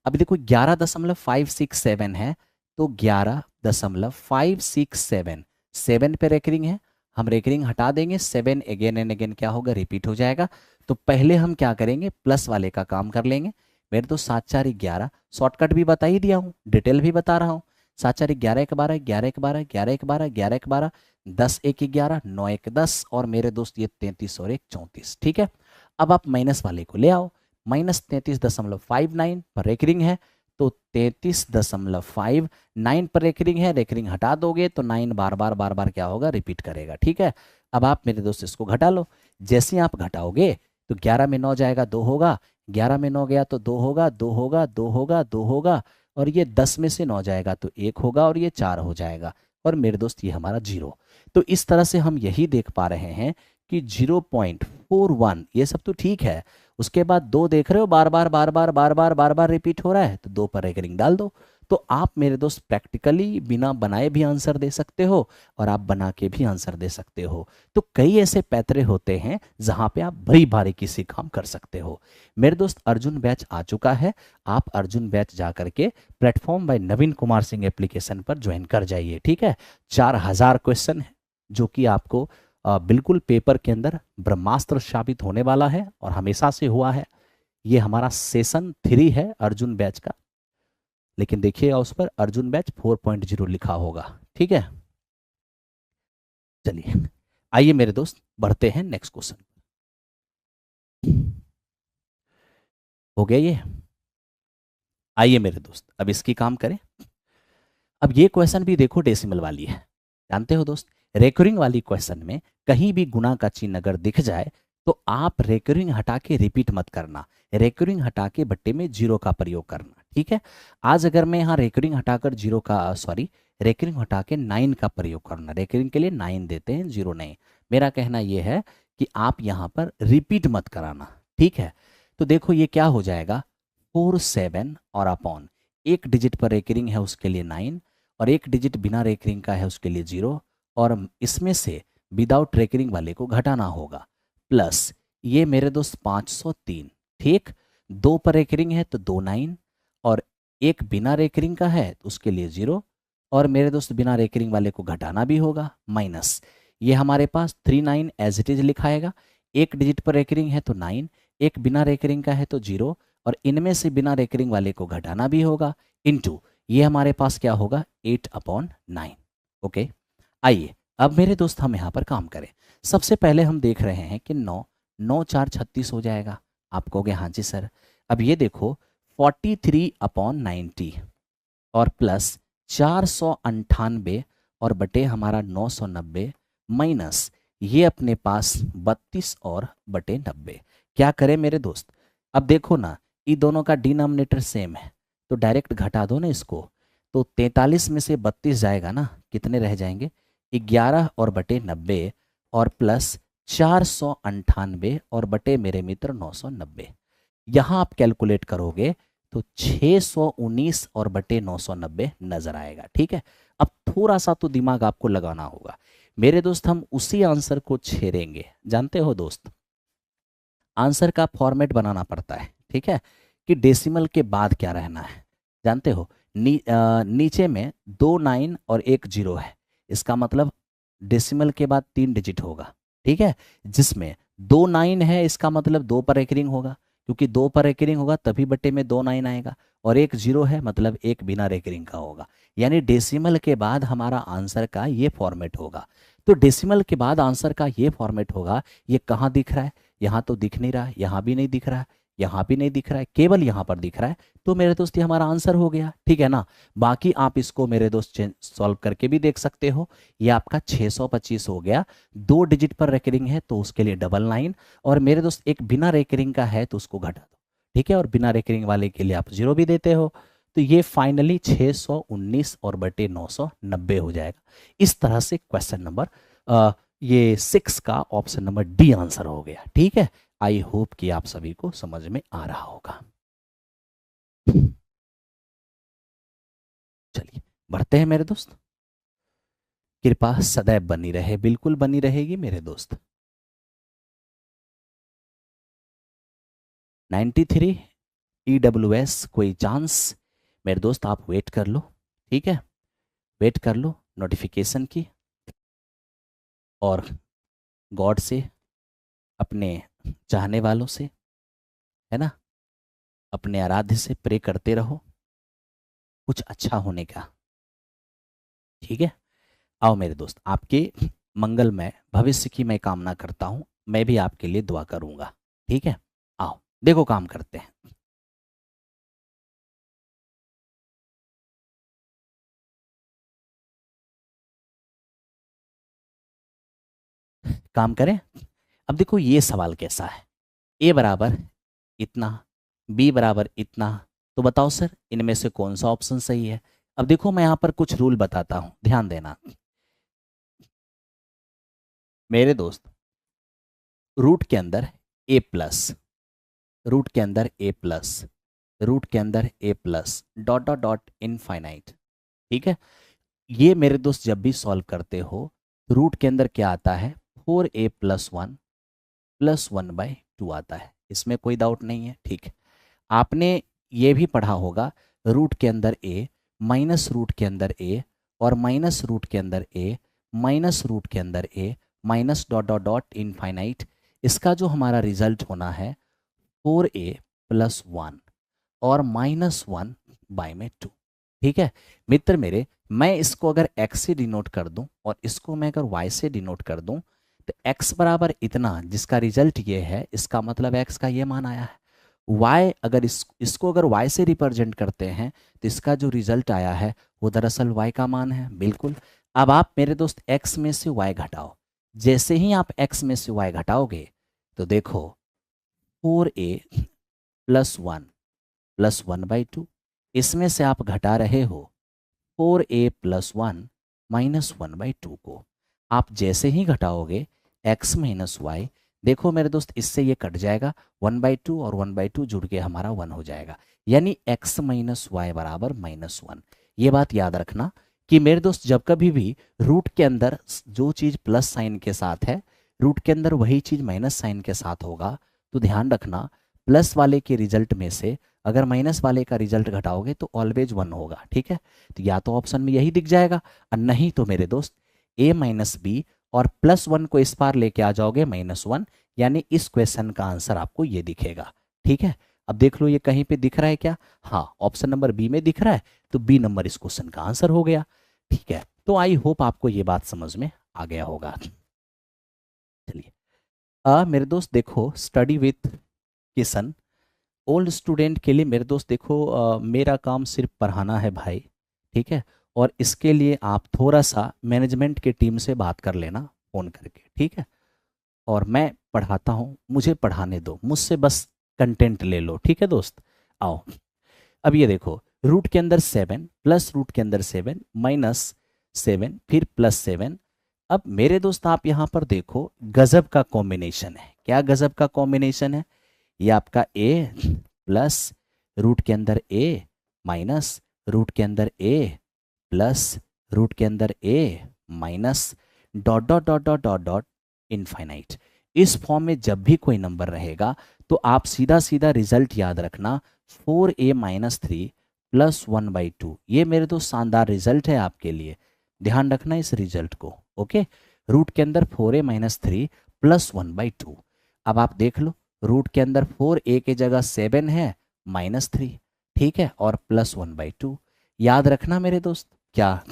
अभी देखो 11.567 है, तो 11.567 7 पे रेकरिंग है, हम रेकरिंग हटा देंगे, 7 अगेन एंड अगेन क्या होगा, रिपीट हो जाएगा। तो पहले हम क्या करेंगे, प्लस वाले का काम कर लेंगे। मेरे तो 7 4 11, शॉर्टकट भी बता ही दिया हूँ, डिटेल भी बता रहा हूँ। 7 4 11 1 12 11 1 12 11 1 12 11 1 12 10 1 11 9 1 10 और मेरे दोस्त ये 33 और 1 34, ठीक है। अब आप माइनस वाले को ले आओ, -33.59 पर रेकरिंग है, तो 33.59 पर रेकरिंग है, रेकरिंग हटा दोगे तो 9 बार बार बार बार क्या होगा, रिपीट करेगा, ठीक है। अब आप मेरे दोस्त इसको घटा लो, जैसे आप घटाओगे तो 11 में 9 जाएगा 2 होगा, 11 में 9 गया तो 2 होगा, 2 होगा, 2 होगा, 2 होगा, और ये 10 में से 9 जाएगा तो 1 होगा और ये 4 हो जाएगा, और मेरे दोस्त ये हमारा 0। तो इस तरह से हम यही देख पा रहे हैं कि 0.41 ये सब तो ठीक है। उसके बाद 2 देख रहे हो बार बार बार बार बार बार बार बार रिपीट हो रहा है, तो 2 पर रेकरिंग डाल दो। तो आप मेरे दोस्त प्रैक्टिकली बिना बनाए भी आंसर दे सकते हो और आप बना के भी आंसर दे सकते हो। तो कई ऐसे पैतरे होते हैं जहां पे आप बड़ी बारीकी से काम कर सकते हो। मेरे दोस्त अर्जुन बैच आ चुका है, आप अर्जुन बैच जा करके प्लेटफॉर्म बाय नवीन कुमार सिंह एप्लीकेशन पर ज्वाइन कर जाइए, ठीक है। 4000 क्वेश्चन है जो कि आपको बिल्कुल पेपर के अंदर ब्रह्मास्त्र साबित होने वाला है और हमेशा से हुआ है। ये हमारा सेशन 3 है अर्जुन बैच का, लेकिन देखिएगा उस पर अर्जुन बैच 4.0 लिखा होगा, ठीक है। चलिए आइए मेरे दोस्त बढ़ते हैं नेक्स्ट क्वेश्चन। हो गया ये, आइए मेरे दोस्त अब इसकी काम करें। अब ये क्वेश्चन भी देखो डेसिमल वाली है, जानते हो दोस्त, रेकरिंग वाली क्वेश्चन में कहीं भी गुना का चिन्ह अगर दिख जाए तो आप रेकरिंग हटा के रिपीट मत करना, रेकरिंग हटा के बट्टे में 0 का प्रयोग करना, ठीक है। आज अगर मैं यहाँ रेकरिंग हटाकर 0 का रेकरिंग हटा के 9 का प्रयोग करना, रेकरिंग के लिए 9 देते हैं, 0 नहीं। मेरा कहना यह है कि आप यहाँ पर रिपीट मत कराना, ठीक है। तो देखो ये क्या हो जाएगा, 4 7 और अपॉन एक डिजिट पर रेकरिंग है उसके लिए 9 और एक डिजिट बिना रेकरिंग का है उसके लिए 0, और इसमें से विदाउट रेकरिंग वाले को घटाना होगा, प्लस ये मेरे दोस्त 503, ठीक। 2 पर रेकरिंग है तो 2 9 और एक बिना रेकरिंग का है तो उसके लिए 0, और मेरे दोस्त बिना रेकरिंग वाले को घटाना भी होगा, माइनस ये हमारे पास 3 9 एज इट इज लिखाएगा। एक डिजिट पर रेकरिंग है तो 9, एक बिना रेकरिंग का है तो 0, और इनमें से बिना रेकरिंग वाले को घटाना भी होगा, इनटू ये हमारे पास क्या होगा 8/9। ओके, आइए अब मेरे दोस्त हम यहाँ पर काम करें। सबसे पहले हम देख रहे हैं कि 9 9 4 36 हो जाएगा। आप कहोगे हाँ जी सर। अब ये देखो 43/90 और प्लस 498 और बटे हमारा 990 माइनस ये अपने पास 32 और बटे 90। क्या करें मेरे दोस्त, अब देखो ना ये दोनों का डिनोमिनेटर सेम है तो डायरेक्ट घटा दो ना इसको, तो 43 में से 32 जाएगा ना, कितने रह जाएंगे 11 और बटे 90 और प्लस 498 और बटे मेरे मित्र 990। यहाँ आप कैलकुलेट करोगे तो 619 और बटे 990 नजर आएगा, ठीक है। अब थोड़ा सा तो दिमाग आपको लगाना होगा मेरे दोस्त, हम उसी आंसर को छेड़ेंगे। जानते हो दोस्त, आंसर का फॉर्मेट बनाना पड़ता है, ठीक है, कि डेसिमल के बाद क्या रहना है। जानते हो नीचे में 2 9 और 1 0 है, इसका मतलब डेसिमल के बाद 3 डिजिट होगा, ठीक है। जिसमें 2 9 है इसका मतलब 2 पर रेकरिंग होगा, क्योंकि 2 पर रेकरिंग होगा तभी बट्टे में 2 9 आएगा, और 1 0 है मतलब 1 बिना रेकरिंग का होगा। यानी डेसिमल के बाद हमारा आंसर का ये फॉर्मेट होगा। तो डेसिमल के बाद आंसर का ये फॉर्मेट होगा। ये कहाँ दिख रहा है, यहाँ तो दिख नहीं रहा है, यहाँ भी नहीं दिख रहा है, यहाँ भी नहीं दिख रहा है, केवल यहाँ पर दिख रहा है। तो मेरे दोस्त ये हमारा आंसर हो गया, ठीक है ना। बाकी आप इसको मेरे दोस्त सॉल्व करके भी देख सकते हो। ये आपका 625 हो गया। 2 डिजिट पर रेकरिंग है तो उसके लिए 99, और मेरे दोस्त एक बिना रेकरिंग का है तो उसको घटा दो, ठीक है, और बिना रेकरिंग वाले के लिए आप 0 भी देते हो। तो ये फाइनली 619 और बटे 990 हो जाएगा। इस तरह से क्वेश्चन नंबर ये 6 का ऑप्शन नंबर डी आंसर हो गया। ठीक है, आई होप कि आप सभी को समझ में आ रहा होगा। चलिए बढ़ते हैं मेरे दोस्त। कृपा सदैव बनी रहे, बिल्कुल बनी रहेगी मेरे दोस्त। 93 EWS, कोई चांस? मेरे दोस्त आप वेट कर लो, ठीक है, वेट कर लो नोटिफिकेशन की, और गॉड से, अपने चाहने वालों से, है ना, अपने आराध्य से प्रे करते रहो कुछ अच्छा होने का। ठीक है, आओ मेरे दोस्त, आपके मंगलमय भविष्य की मैं कामना करता हूँ, मैं भी आपके लिए दुआ करूँगा। ठीक है, आओ देखो काम करते हैं। काम करें। अब देखो ये सवाल कैसा है, ए बराबर इतना, बी बराबर इतना, तो बताओ सर इनमें से कौन सा ऑप्शन सही है। अब देखो मैं यहाँ पर कुछ रूल बताता हूँ, ध्यान देना मेरे दोस्त। रूट के अंदर ए प्लस, रूट के अंदर ए प्लस, रूट के अंदर a plus, dot dot dot infinite. ठीक है, ये मेरे दोस्त जब भी सॉल्व करते हो, रूट के अंदर क्या आता है, 4a+1 + 1/2 आता है, इसमें कोई डाउट नहीं है। ठीक है, आपने ये भी पढ़ा होगा, रूट के अंदर ए, माइनस रूट के अंदर ए, और माइनस रूट के अंदर ए, माइनस रूट के अंदर a, minus dot dot dot infinite. इसका जो हमारा रिजल्ट होना है 4a+1 और -1/2। ठीक है मित्र मेरे, मैं इसको अगर x से डिनोट कर दूं और इसको मैं अगर y से डिनोट कर दूं, तो x बराबर इतना, जिसका रिजल्ट ये है, इसका मतलब x का ये मान आया है। y अगर इसको अगर y से रिप्रेजेंट करते हैं, तो इसका जो रिजल्ट आया है वो दरअसल y का मान है। बिल्कुल। अब आप मेरे दोस्त x में से y घटाओ, जैसे ही आप x में से y घटाओगे तो देखो 4a+1 + 1/2, इसमें से आप घटा रहे हो 4a+1 -1/2 को। आप जैसे ही घटाओगे x - y, देखो मेरे दोस्त इससे ये कट जाएगा, 1/2 और 1/2 जुड़ के हमारा 1 हो जाएगा, यानी x - y बराबर -1। ये बात याद रखना कि मेरे दोस्त जब कभी भी रूट के अंदर जो चीज़ प्लस साइन के साथ है, रूट के अंदर वही चीज़ माइनस साइन के साथ होगा, तो ध्यान रखना प्लस वाले के रिजल्ट में से अगर माइनस वाले का रिजल्ट घटाओगे तो ऑलवेज 1 होगा। ठीक है, तो या तो ऑप्शन में यही दिख जाएगा, और नहीं तो मेरे दोस्त a - b और +1 को इस पार लेके आ जाओगे -1, यानी इस क्वेश्चन का आंसर आपको ये दिखेगा। ठीक है, अब देख लो ये कहीं पे दिख रहा है क्या? हाँ, ऑप्शन नंबर बी में दिख रहा है, तो बी नंबर इस क्वेश्चन का आंसर हो गया। ठीक है, तो आई होप आपको ये बात समझ में आ गया होगा। चलिए मेरे दोस्त देखो, study with Kishan old student के लिए मेरे दोस्त देखो, मेरा काम सिर्फ पढ़ाना है भाई। ठीक है, और इसके लिए आप थोड़ा सा मैनेजमेंट की टीम से बात कर लेना फ़ोन करके। ठीक है, और मैं पढ़ाता हूँ, मुझे पढ़ाने दो, मुझसे बस कंटेंट ले लो। ठीक है दोस्त, आओ। अब ये देखो, रूट के अंदर 7 प्लस रूट के अंदर 7 -7 फिर +7। अब मेरे दोस्त आप यहाँ पर देखो, गजब का कॉम्बिनेशन है। क्या गजब का कॉम्बिनेशन है? ये आपका a प्लस रूट के अंदर a माइनस रूट के अंदर a प्लस रूट के अंदर a minus dot dot dot dot dot dot infinite. इस फॉर्म में जब भी कोई नंबर रहेगा तो आप सीधा सीधा रिजल्ट याद रखना, 4a - 3 + 1/2। ये मेरे तो शानदार रिजल्ट है आपके लिए, ध्यान रखना इस रिजल्ट को। ओके, रूट के अंदर 4a - 3 + 1/2। अब आप देख लो, रूट के अंदर 4a की जगह 7 है -3, ठीक है, और +1/2। याद रखना मेरे दोस्त, क्या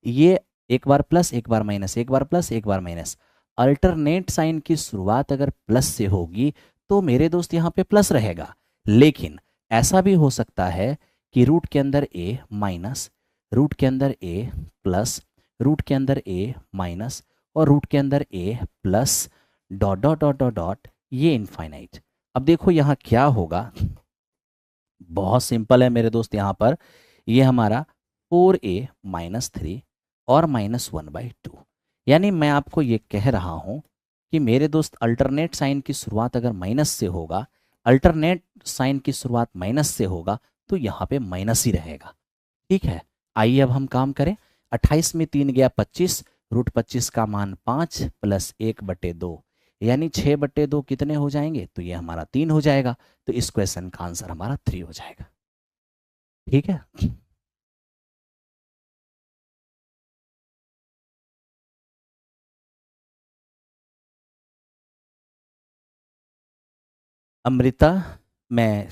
ये एक बार प्लस एक बार माइनस, एक बार प्लस एक बार माइनस, अल्टरनेट साइन की शुरुआत अगर प्लस से होगी तो मेरे दोस्त यहाँ पे प्लस रहेगा। लेकिन ऐसा भी हो सकता है कि रूट के अंदर a माइनस, रूट के अंदर a प्लस, रूट के अंदर a माइनस, और रूट के अंदर a plus dot dot dot dot dot, ये इनफाइनाइट। अब देखो यहाँ क्या होगा, बहुत सिंपल है मेरे दोस्त। यहाँ पर ये हमारा 4a - 3 और -1/2, यानी मैं आपको ये कह रहा हूं कि मेरे दोस्त अल्टरनेट साइन की शुरुआत अगर माइनस से होगा, अल्टरनेट साइन की शुरुआत माइनस से होगा, तो यहाँ पे माइनस ही रहेगा। ठीक है, आइए अब हम काम करें। 28 में 3 गया 25, रूट 25 का मान 5 प्लस 1/2, यानी 6/2 कितने हो जाएंगे, तो ये हमारा 3 हो जाएगा। तो इस क्वेश्चन का आंसर हमारा 3 हो जाएगा। ठीक है, अमृता, मैं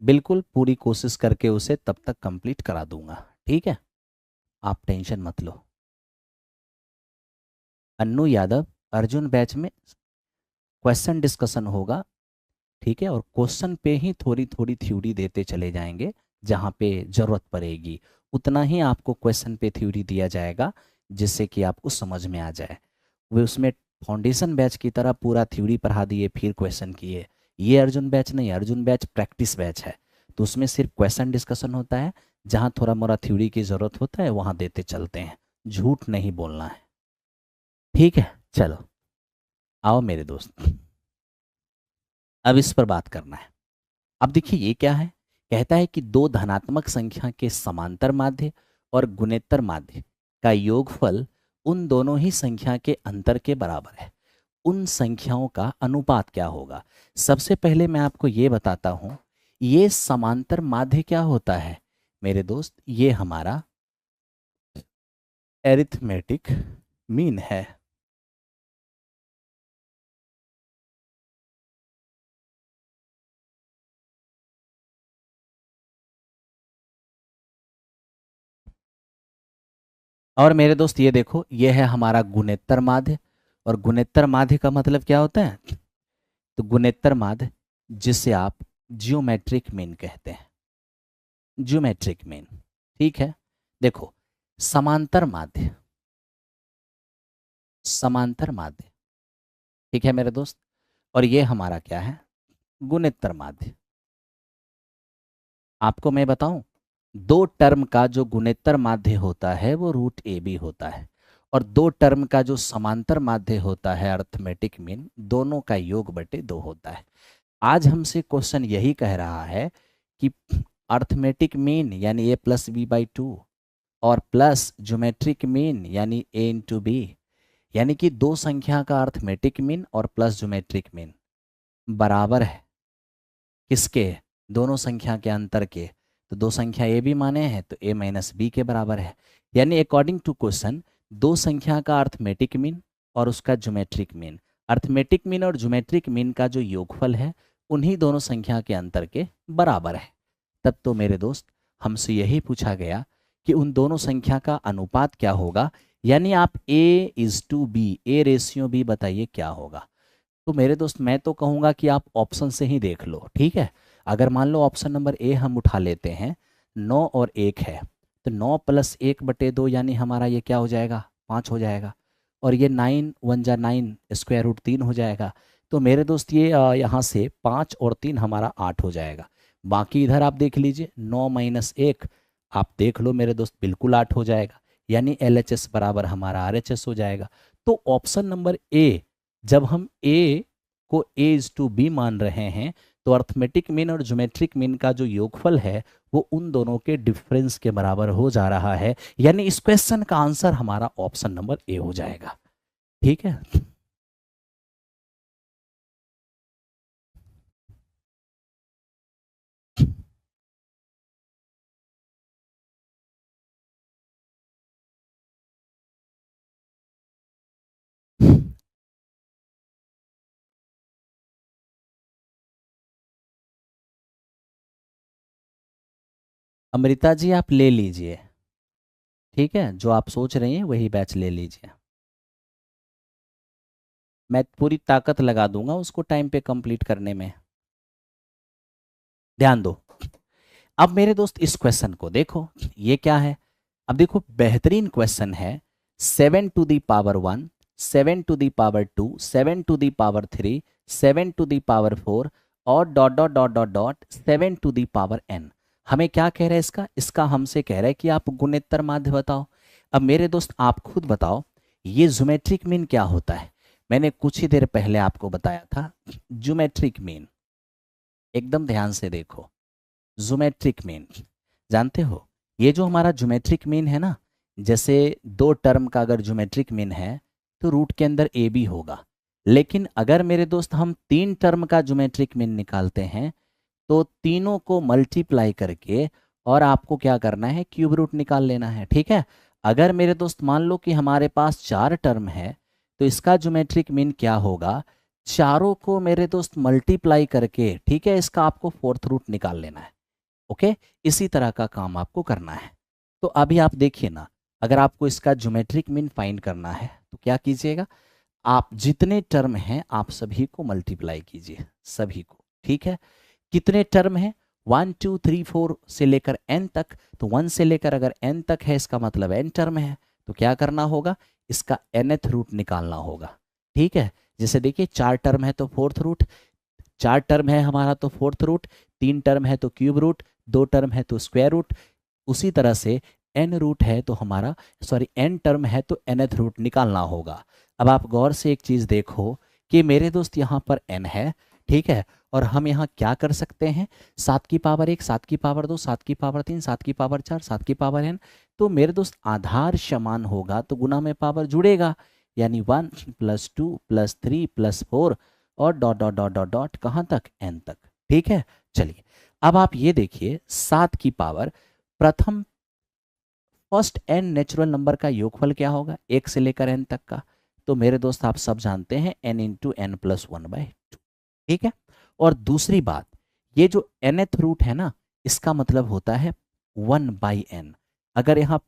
बिल्कुल पूरी कोशिश करके उसे तब तक कंप्लीट करा दूंगा। ठीक है, आप टेंशन मत लो। अन्नू यादव, अर्जुन बैच में क्वेश्चन डिस्कशन होगा। ठीक है, और क्वेश्चन पे ही थोड़ी थोड़ी थ्योरी देते चले जाएंगे, जहाँ पे ज़रूरत पड़ेगी उतना ही आपको क्वेश्चन पे थ्योरी दिया जाएगा, जिससे कि आपको समझ में आ जाए। वे उसमें फाउंडेशन बैच की तरह पूरा थ्योरी पढ़ा दिए फिर क्वेश्चन किए, ये अर्जुन बैच नहीं, अर्जुन बैच प्रैक्टिस बैच है। तो उसमें सिर्फ क्वेश्चन डिस्कशन होता है, जहाँ थोड़ा मोड़ा थ्योरी की ज़रूरत होता है वहाँ देते चलते हैं, झूठ नहीं बोलना है। ठीक है, चलो आओ मेरे दोस्त, अब इस पर बात करना है। अब देखिए ये क्या है, कहता है कि दो धनात्मक संख्या के समांतर माध्य और गुणोत्तर माध्य का योगफल उन दोनों ही संख्या के अंतर के बराबर है। उन संख्याओं का अनुपात क्या होगा। सबसे पहले मैं आपको ये बताता हूं, ये समांतर माध्य क्या होता है मेरे दोस्त, ये हमारा एरिथमेटिक मीन है। और मेरे दोस्त ये देखो, ये है हमारा गुणोत्तर माध्य, और गुणोत्तर माध्य का मतलब क्या होता है, तो गुणोत्तर माध्य जिसे आप जियोमेट्रिक मीन कहते हैं, ज्योमेट्रिक मीन। ठीक है, देखो समांतर माध्य, समांतर माध्य, ठीक है मेरे दोस्त, और ये हमारा क्या है, गुणोत्तर माध्य। आपको मैं बताऊं, दो टर्म का जो गुणोत्तर माध्य होता है वो रूट ए बी होता है, और दो टर्म का जो समांतर माध्य होता है अर्थमेटिक मीन, दोनों का योग बटे 2 होता है। आज हमसे क्वेश्चन यही कह रहा है कि अर्थमेटिक मीन यानी a+b/2 और प्लस ज्योमेट्रिक मीन यानी a×b, यानी कि दो संख्या का अर्थमेटिक मीन और प्लस ज्योमेट्रिक मीन बराबर है किसके, दोनों संख्या के अंतर के। तो दो संख्या ए भी माने हैं तो a-b के बराबर है, यानी अकॉर्डिंग टू क्वेश्चन दो संख्या का अर्थमेटिक मीन और उसका ज्योमेट्रिक मीन, अर्थमेटिक मीन और ज्योमेट्रिक मीन का जो योगफल है उन्हीं दोनों संख्या के अंतर के बराबर है। तब तो मेरे दोस्त हमसे यही पूछा गया कि उन दोनों संख्या का अनुपात क्या होगा, यानी आप a:b, a/b बताइए क्या होगा। तो मेरे दोस्त मैं तो कहूँगा कि आप ऑप्शन से ही देख लो। ठीक है, अगर मान लो ऑप्शन नंबर ए हम उठा लेते हैं, 9 और 1 है, तो 9 + 1/2 यानी हमारा ये क्या हो जाएगा, 5 हो जाएगा, और ये 9 1 जा 9, √3 हो जाएगा। तो मेरे दोस्त ये यहाँ से 5 और 3 हमारा 8 हो जाएगा। बाकी इधर आप देख लीजिए, 9 - 1 आप देख लो मेरे दोस्त, बिल्कुल 8 हो जाएगा, यानी LHS बराबर हमारा RHS हो जाएगा। तो ऑप्शन नंबर ए, जब हम a को a:b मान रहे हैं, तो अर्थमेटिक मीन और ज्योमेट्रिक मीन का जो योगफल है वो उन दोनों के डिफरेंस के बराबर हो जा रहा है, यानी इस क्वेश्चन का आंसर हमारा ऑप्शन नंबर ए हो जाएगा। ठीक है, अमृता जी आप ले लीजिए। ठीक है, जो आप सोच रही हैं वही बैच ले लीजिए, मैं पूरी ताकत लगा दूंगा उसको टाइम पे कंप्लीट करने में। ध्यान दो, अब मेरे दोस्त इस क्वेश्चन को देखो, ये क्या है। अब देखो बेहतरीन क्वेश्चन है, 7⁻1, 7⁻2, 7⁻3, 7⁻4 और dot dot dot dot dot 7⁻n। हमें क्या कह रहा है इसका, इसका हमसे कह रहा है कि आप गुणोत्तर माध्य बताओ। अब मेरे दोस्त आप खुद बताओ, ये ज्योमेट्रिक मीन क्या होता है, मैंने कुछ ही देर पहले आपको बताया था। ज्योमेट्रिक मीन, एकदम ध्यान से देखो, ज्योमेट्रिक मीन जानते हो, ये जो हमारा ज्योमेट्रिक मीन है ना, जैसे दो टर्म का अगर ज्योमेट्रिक मीन है तो रूट के अंदर ए बी होगा। लेकिन अगर मेरे दोस्त हम तीन टर्म का ज्योमेट्रिक मीन निकालते हैं तो तीनों को मल्टीप्लाई करके और आपको क्या करना है, क्यूब रूट निकाल लेना है। ठीक है, अगर मेरे दोस्त मान लो कि हमारे पास चार टर्म है तो इसका ज्योमेट्रिक मीन क्या होगा, चारों को मेरे दोस्त मल्टीप्लाई करके, ठीक है, इसका आपको फोर्थ रूट निकाल लेना है। ओके, इसी तरह का काम आपको करना है। तो अभी आप देखिए ना, अगर आपको इसका ज्योमेट्रिक मीन फाइंड करना है तो क्या कीजिएगा, आप जितने टर्म हैं आप सभी को मल्टीप्लाई कीजिए, सभी को। ठीक है, कितने टर्म हैं, 1 2 3 4 से लेकर n तक, तो 1 से लेकर अगर n तक है इसका मतलब n टर्म है, तो क्या करना होगा, इसका nth रूट निकालना होगा। ठीक है, जैसे देखिए चार टर्म है तो फोर्थ रूट, चार टर्म है हमारा तो फोर्थ रूट, तीन टर्म है तो क्यूब रूट, दो टर्म है तो स्क्वायर रूट, उसी तरह से n रूट है तो हमारा, सॉरी n टर्म है तो nth रूट निकालना होगा। अब आप गौर से एक चीज देखो कि मेरे दोस्त यहाँ पर n है, ठीक है, और हम यहाँ क्या कर सकते हैं, 7 की पावर 1, 7 की पावर 2, 7 की पावर 3, 7 की पावर 4, 7 की पावर n, तो मेरे दोस्त आधार समान होगा तो गुना में पावर जुड़ेगा, यानी 1 + 2 + 3 + 4 और dot dot dot dot dot कहाँ तक, n तक। ठीक है, चलिए अब आप ये देखिए 7 की पावर, प्रथम फर्स्ट n नेचुरल नंबर का योगफल क्या होगा, 1 से लेकर n तक का, तो मेरे दोस्त आप सब जानते हैं n × n + 1/2। ठीक है, और दूसरी बात, ये जो nth रूट है ना, इसका मतलब होता है 1/n। अगर यहाँ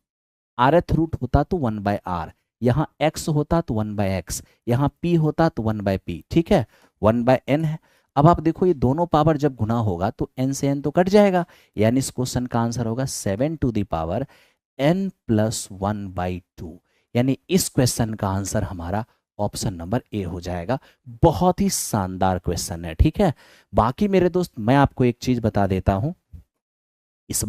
rth रूट होता तो 1/r, यहाँ x होता तो 1/x, यहाँ p होता तो 1/p। ठीक है, 1/n है। अब आप देखो ये दोनों पावर जब गुना होगा तो n से n तो कट जाएगा, यानी इस क्वेश्चन का आंसर होगा 7 टू द पावर n + 1/2, यानी इस क्वेश्चन का आंसर हमारा ऑप्शन नंबर ए हो जाएगा। बहुत ही शानदार क्वेश्चन है। ठीक है, बाकी मेरे दोस्त मैं आपको एक चीज बता देता हूं, इस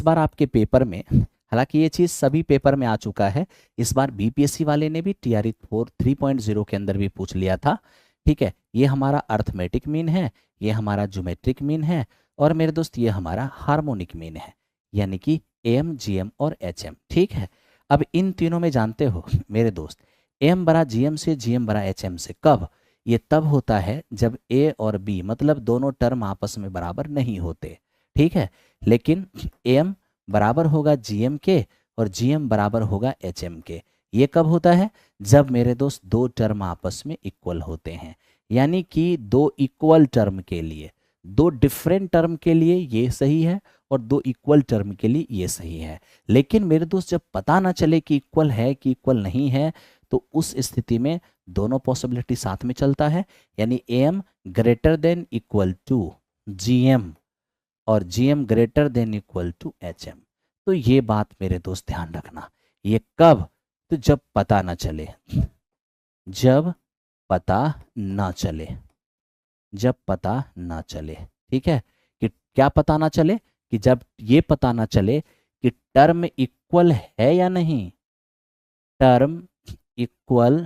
बार आपके पेपर में, हालांकि ये चीज सभी पेपर में आ चुका है, इस बार बीपीएससी वाले ने भी टीआरई 4 3.0 के अंदर भी पूछ लिया था। ठीक है, ये हमारा अर्थमेटिक मीन है, ये हमारा ज्योमेट्रिक मीन है, और मेरे दोस्त ये हमारा हार्मोनिक मीन है, यानी कि एम जीएम और एचएम। ठीक है, अब इन तीनों में जानते हो मेरे दोस्त, एम बड़ा जीएम से, जीएम बड़ा एचएम से, कब, ये तब होता है जब ए और बी मतलब दोनों टर्म आपस में बराबर नहीं होते। ठीक है, लेकिन एम बराबर होगा जीएम के और जीएम बराबर होगा एचएम के, ये कब होता है, जब मेरे दोस्त दो टर्म आपस में इक्वल होते हैं। यानी कि दो इक्वल टर्म के लिए, दो डिफरेंट टर्म के लिए ये सही है और दो इक्वल टर्म के लिए ये सही है। लेकिन मेरे दोस्त जब पता ना चले कि इक्वल है कि इक्वल नहीं है, तो उस स्थिति में दोनों पॉसिबिलिटी साथ में चलता है, यानी M greater than equal to GM और GM greater than equal to HM. तो ये बात मेरे दोस्त ध्यान रखना, ये कब, तो जब पता ना चले, जब पता ना चले, जब पता ना चले। ठीक है, कि क्या पता ना चले, कि जब ये पता ना चले कि टर्म इक्वल है या नहीं, टर्म इक्वल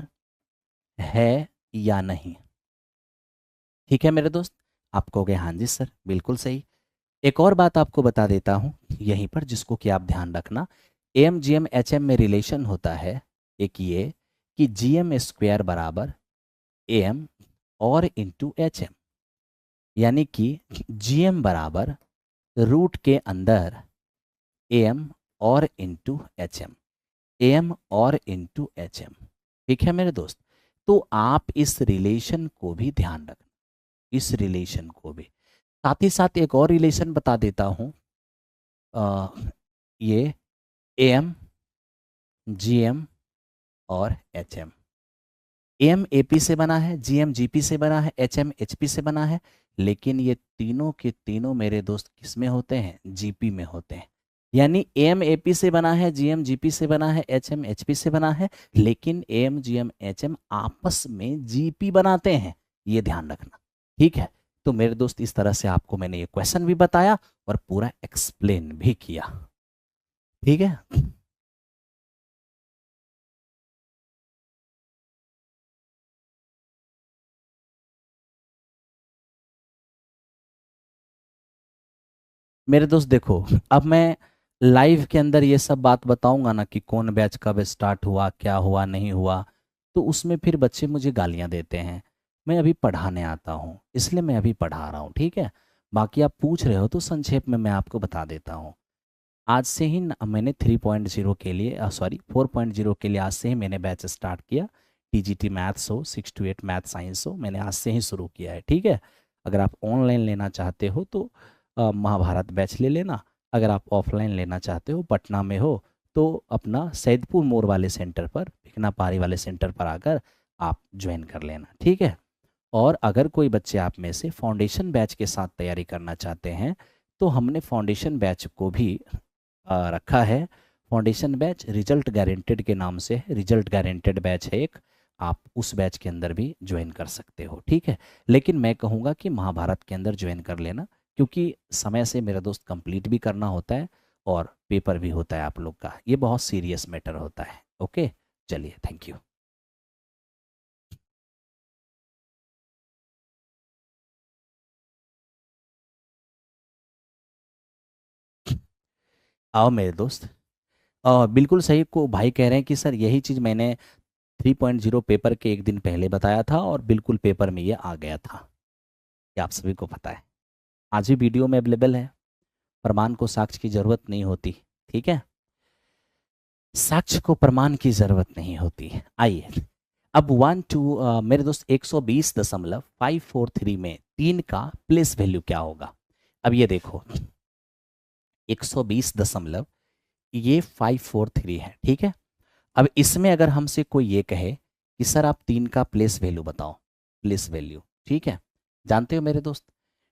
है या नहीं। ठीक है मेरे दोस्त, आप कहोगे हाँ जी सर बिल्कुल सही। एक और बात आपको बता देता हूं यहीं पर, जिसको कि आप ध्यान रखना, M G M H M में रिलेशन होता है एक ये, कि जी एम स्क्वायर बराबर एम और इंटू एच एम, यानी कि जी एम बराबर रूट के अंदर एम और इंटू एच एम, एम और इंटू एच एम। ठीक है मेरे दोस्त, तो आप इस रिलेशन को भी ध्यान रखना, इस रिलेशन को भी। साथ ही साथ एक और रिलेशन बता देता हूं, ये एम जीएम और एचएम, एम एपी से बना है, जीएम जीपी से बना है, एचएम एचपी से बना है, लेकिन ये तीनों के तीनों मेरे दोस्त किस में होते हैं, जीपी में होते हैं। यानी एम एपी से बना है, जीएम जीपी से बना है, एचएम एचपी से बना है, लेकिन एम जीएम एचएम आपस में जीपी बनाते हैं, ये ध्यान रखना। ठीक है, तो मेरे दोस्त इस तरह से आपको मैंने ये क्वेश्चन भी बताया और पूरा एक्सप्लेन भी किया। ठीक है। मेरे दोस्त देखो, अब मैं लाइव के अंदर ये सब बात बताऊंगा ना कि कौन बैच कब स्टार्ट हुआ, क्या हुआ नहीं हुआ, तो उसमें फिर बच्चे मुझे गालियां देते हैं। मैं अभी पढ़ाने आता हूँ, इसलिए मैं अभी पढ़ा रहा हूँ, ठीक है। बाकी आप पूछ रहे हो तो संक्षेप में मैं आपको बता देता हूँ। आज से ही मैंने 3.0 के लिए, सॉरी 4.0 के लिए आज से ही मैंने बैच स्टार्ट किया। टीजीटी मैथ्स हो, 6 to 8 मैथ साइंस हो, मैंने आज से ही शुरू किया है, ठीक है। अगर आप ऑनलाइन लेना चाहते हो तो महाभारत बैच ले लेना। अगर आप ऑफलाइन लेना चाहते हो, पटना में हो, तो अपना सैदपुर मोड़ वाले सेंटर पर, भिकना पारी वाले सेंटर पर आकर आप ज्वाइन कर लेना, ठीक है। और अगर कोई बच्चे आप में से फाउंडेशन बैच के साथ तैयारी करना चाहते हैं, तो हमने फाउंडेशन बैच को भी रखा है। फाउंडेशन बैच रिजल्ट गारंटेड के नाम से है, रिजल्ट गारंटेड बैच है एक। आप उस बैच के अंदर भी ज्वाइन कर सकते हो, ठीक है। लेकिन मैं कहूँगा कि महाभारत के अंदर ज्वाइन कर लेना, क्योंकि समय से मेरा दोस्त कंप्लीट भी करना होता है और पेपर भी होता है आप लोग का, ये बहुत सीरियस मैटर होता है। ओके, चलिए, थैंक यू। आओ मेरे दोस्त। बिल्कुल सही को भाई कह रहे हैं कि सर यही चीज़ मैंने 3.0 पेपर के एक दिन पहले बताया था और बिल्कुल पेपर में ये आ गया था, ये आप सभी को पता है। आज भी वीडियो में अवेलेबल है। प्रमाण को साक्ष्य की ज़रूरत नहीं होती, ठीक है। साक्ष्य को प्रमाण की ज़रूरत नहीं होती। आइए, अब मेरे दोस्त 120.543 में 3 का प्लेस वैल्यू क्या होगा। अब ये देखो, 120 ये 543 है, ठीक है। अब इसमें अगर हमसे कोई ये कहे कि सर आप 3 का प्लेस वैल्यू बताओ, प्लेस वैल्यू, ठीक है। जानते हो मेरे दोस्त,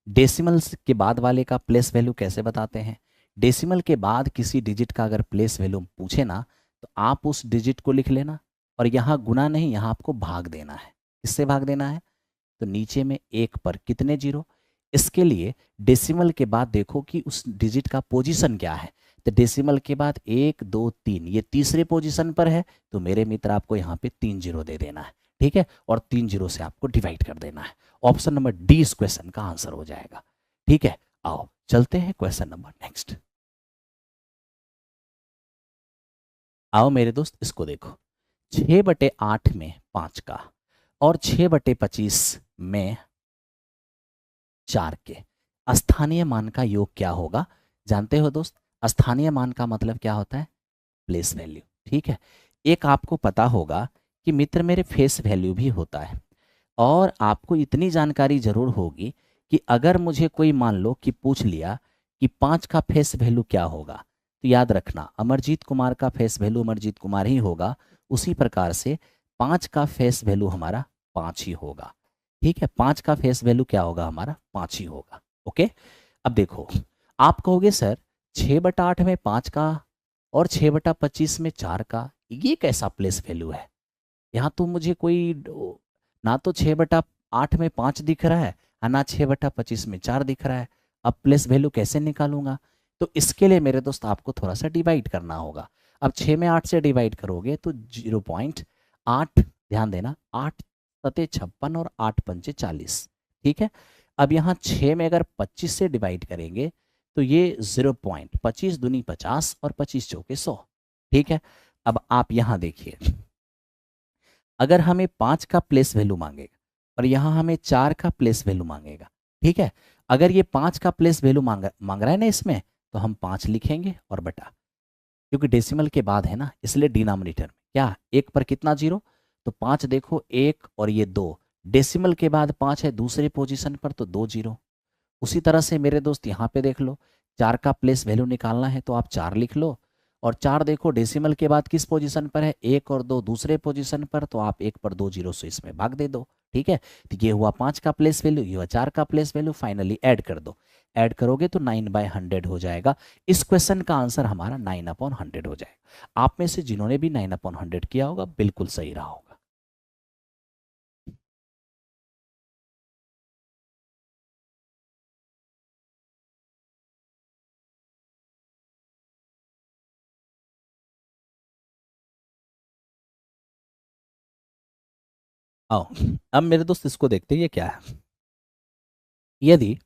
डेसिमल के बाद वाले का प्लेस वैल्यू कैसे बताते हैं। डेसिमल के बाद किसी डिजिट का अगर प्लेस वैल्यू पूछे ना, तो आप उस डिजिट को लिख लेना, और यहाँ गुना नहीं, यहाँ आपको भाग देना है। किससे भाग देना है, तो नीचे में एक पर कितने जीरो। इसके लिए डेसिमल के बाद देखो कि उस डिजिट का पोजीशन क्या है। तो डेसिमल के बाद 1 2 3, ये तीसरे पोजीशन पर है, तो मेरे मित्र आपको यहाँ पे 3 जीरो दे देना है, ठीक है। और 3 जीरो से आपको डिवाइड कर देना है। ऑप्शन नंबर डी इस क्वेश्चन का आंसर हो जाएगा, ठीक है। आओ चलते हैं क्वेश्चन नंबर नेक्स्ट। आओ मेरे दोस्त, इसको देखो, 6/8 में 5 का और 6/25 में 4 के स्थानीय मान का योग क्या होगा। जानते हो दोस्त, स्थानीय मान का मतलब क्या होता है, प्लेस वैल्यू, ठीक है। एक आपको पता होगा कि मित्र मेरे फेस वैल्यू भी होता है, और आपको इतनी जानकारी जरूर होगी कि अगर मुझे कोई मान लो कि पूछ लिया कि 5 का फेस वैल्यू क्या होगा, तो याद रखना अमरजीत कुमार का फेस वैल्यू अमरजीत कुमार ही होगा। उसी प्रकार से 5 का फेस वैल्यू हमारा 5 ही होगा, ठीक है। 5 का फेस वैल्यू क्या होगा, हमारा 5 ही होगा। ओके, अब देखो, आप कहोगे सर 6/8 में 5 का और 6/25 में 4 का, ये कैसा प्लेस वैल्यू है। यहाँ तो मुझे कोई ना तो 6/8 में 5 दिख रहा है, और ना 6/25 में 4 दिख रहा है। अब प्लेस वैल्यू कैसे निकालूंगा, तो इसके लिए मेरे दोस्त आपको थोड़ा सा डिवाइड करना होगा। अब 6 में 8 से डिवाइड करोगे तो 0.8, ध्यान देना, 8×7 = 56 और 8×5 = 40, ठीक है। अब यहाँ 6 में अगर 25 से डिवाइड करेंगे तो ये 0.25×2 = 50 और 25×4 = 100, ठीक है। अब आप यहाँ देखिए, अगर हमें 5 का प्लेस वैल्यू मांगेगा और यहाँ हमें 4 का प्लेस वैल्यू मांगेगा, ठीक है। अगर ये 5 का प्लेस वैल्यू मांग रहा है ना इसमें, तो हम 5 लिखेंगे और बटा, क्योंकि डेसिमल के बाद है ना, इसलिए डिनोमिनेटर में क्या, एक पर कितना जीरो, तो 5 देखो, एक और ये 2, डेसिमल के बाद 5 है दूसरे पोजीशन पर, तो 2 जीरो। उसी तरह से मेरे दोस्त यहाँ पे देख लो, 4 का प्लेस वैल्यू निकालना है तो आप 4 लिख लो, और 4 देखो डेसिमल के बाद किस पोजीशन पर है, एक और 2 दूसरे पोजीशन पर, तो आप एक पर 2 जीरो से इसमें भाग दे दो, ठीक है। तो ये हुआ 5 का प्लेस वैल्यू, ये हुआ 4 का प्लेस वैल्यू, फाइनली ऐड कर दो। ऐड करोगे तो 9/100 हो जाएगा। इस क्वेश्चन का आंसर हमारा 9/100 हो जाएगा। आप में से जिन्होंने भी 9/100 किया होगा, बिल्कुल सही रहा होगा। आओ, अब मेरे दोस्त इसको देखते हैं, ये क्या है। यदि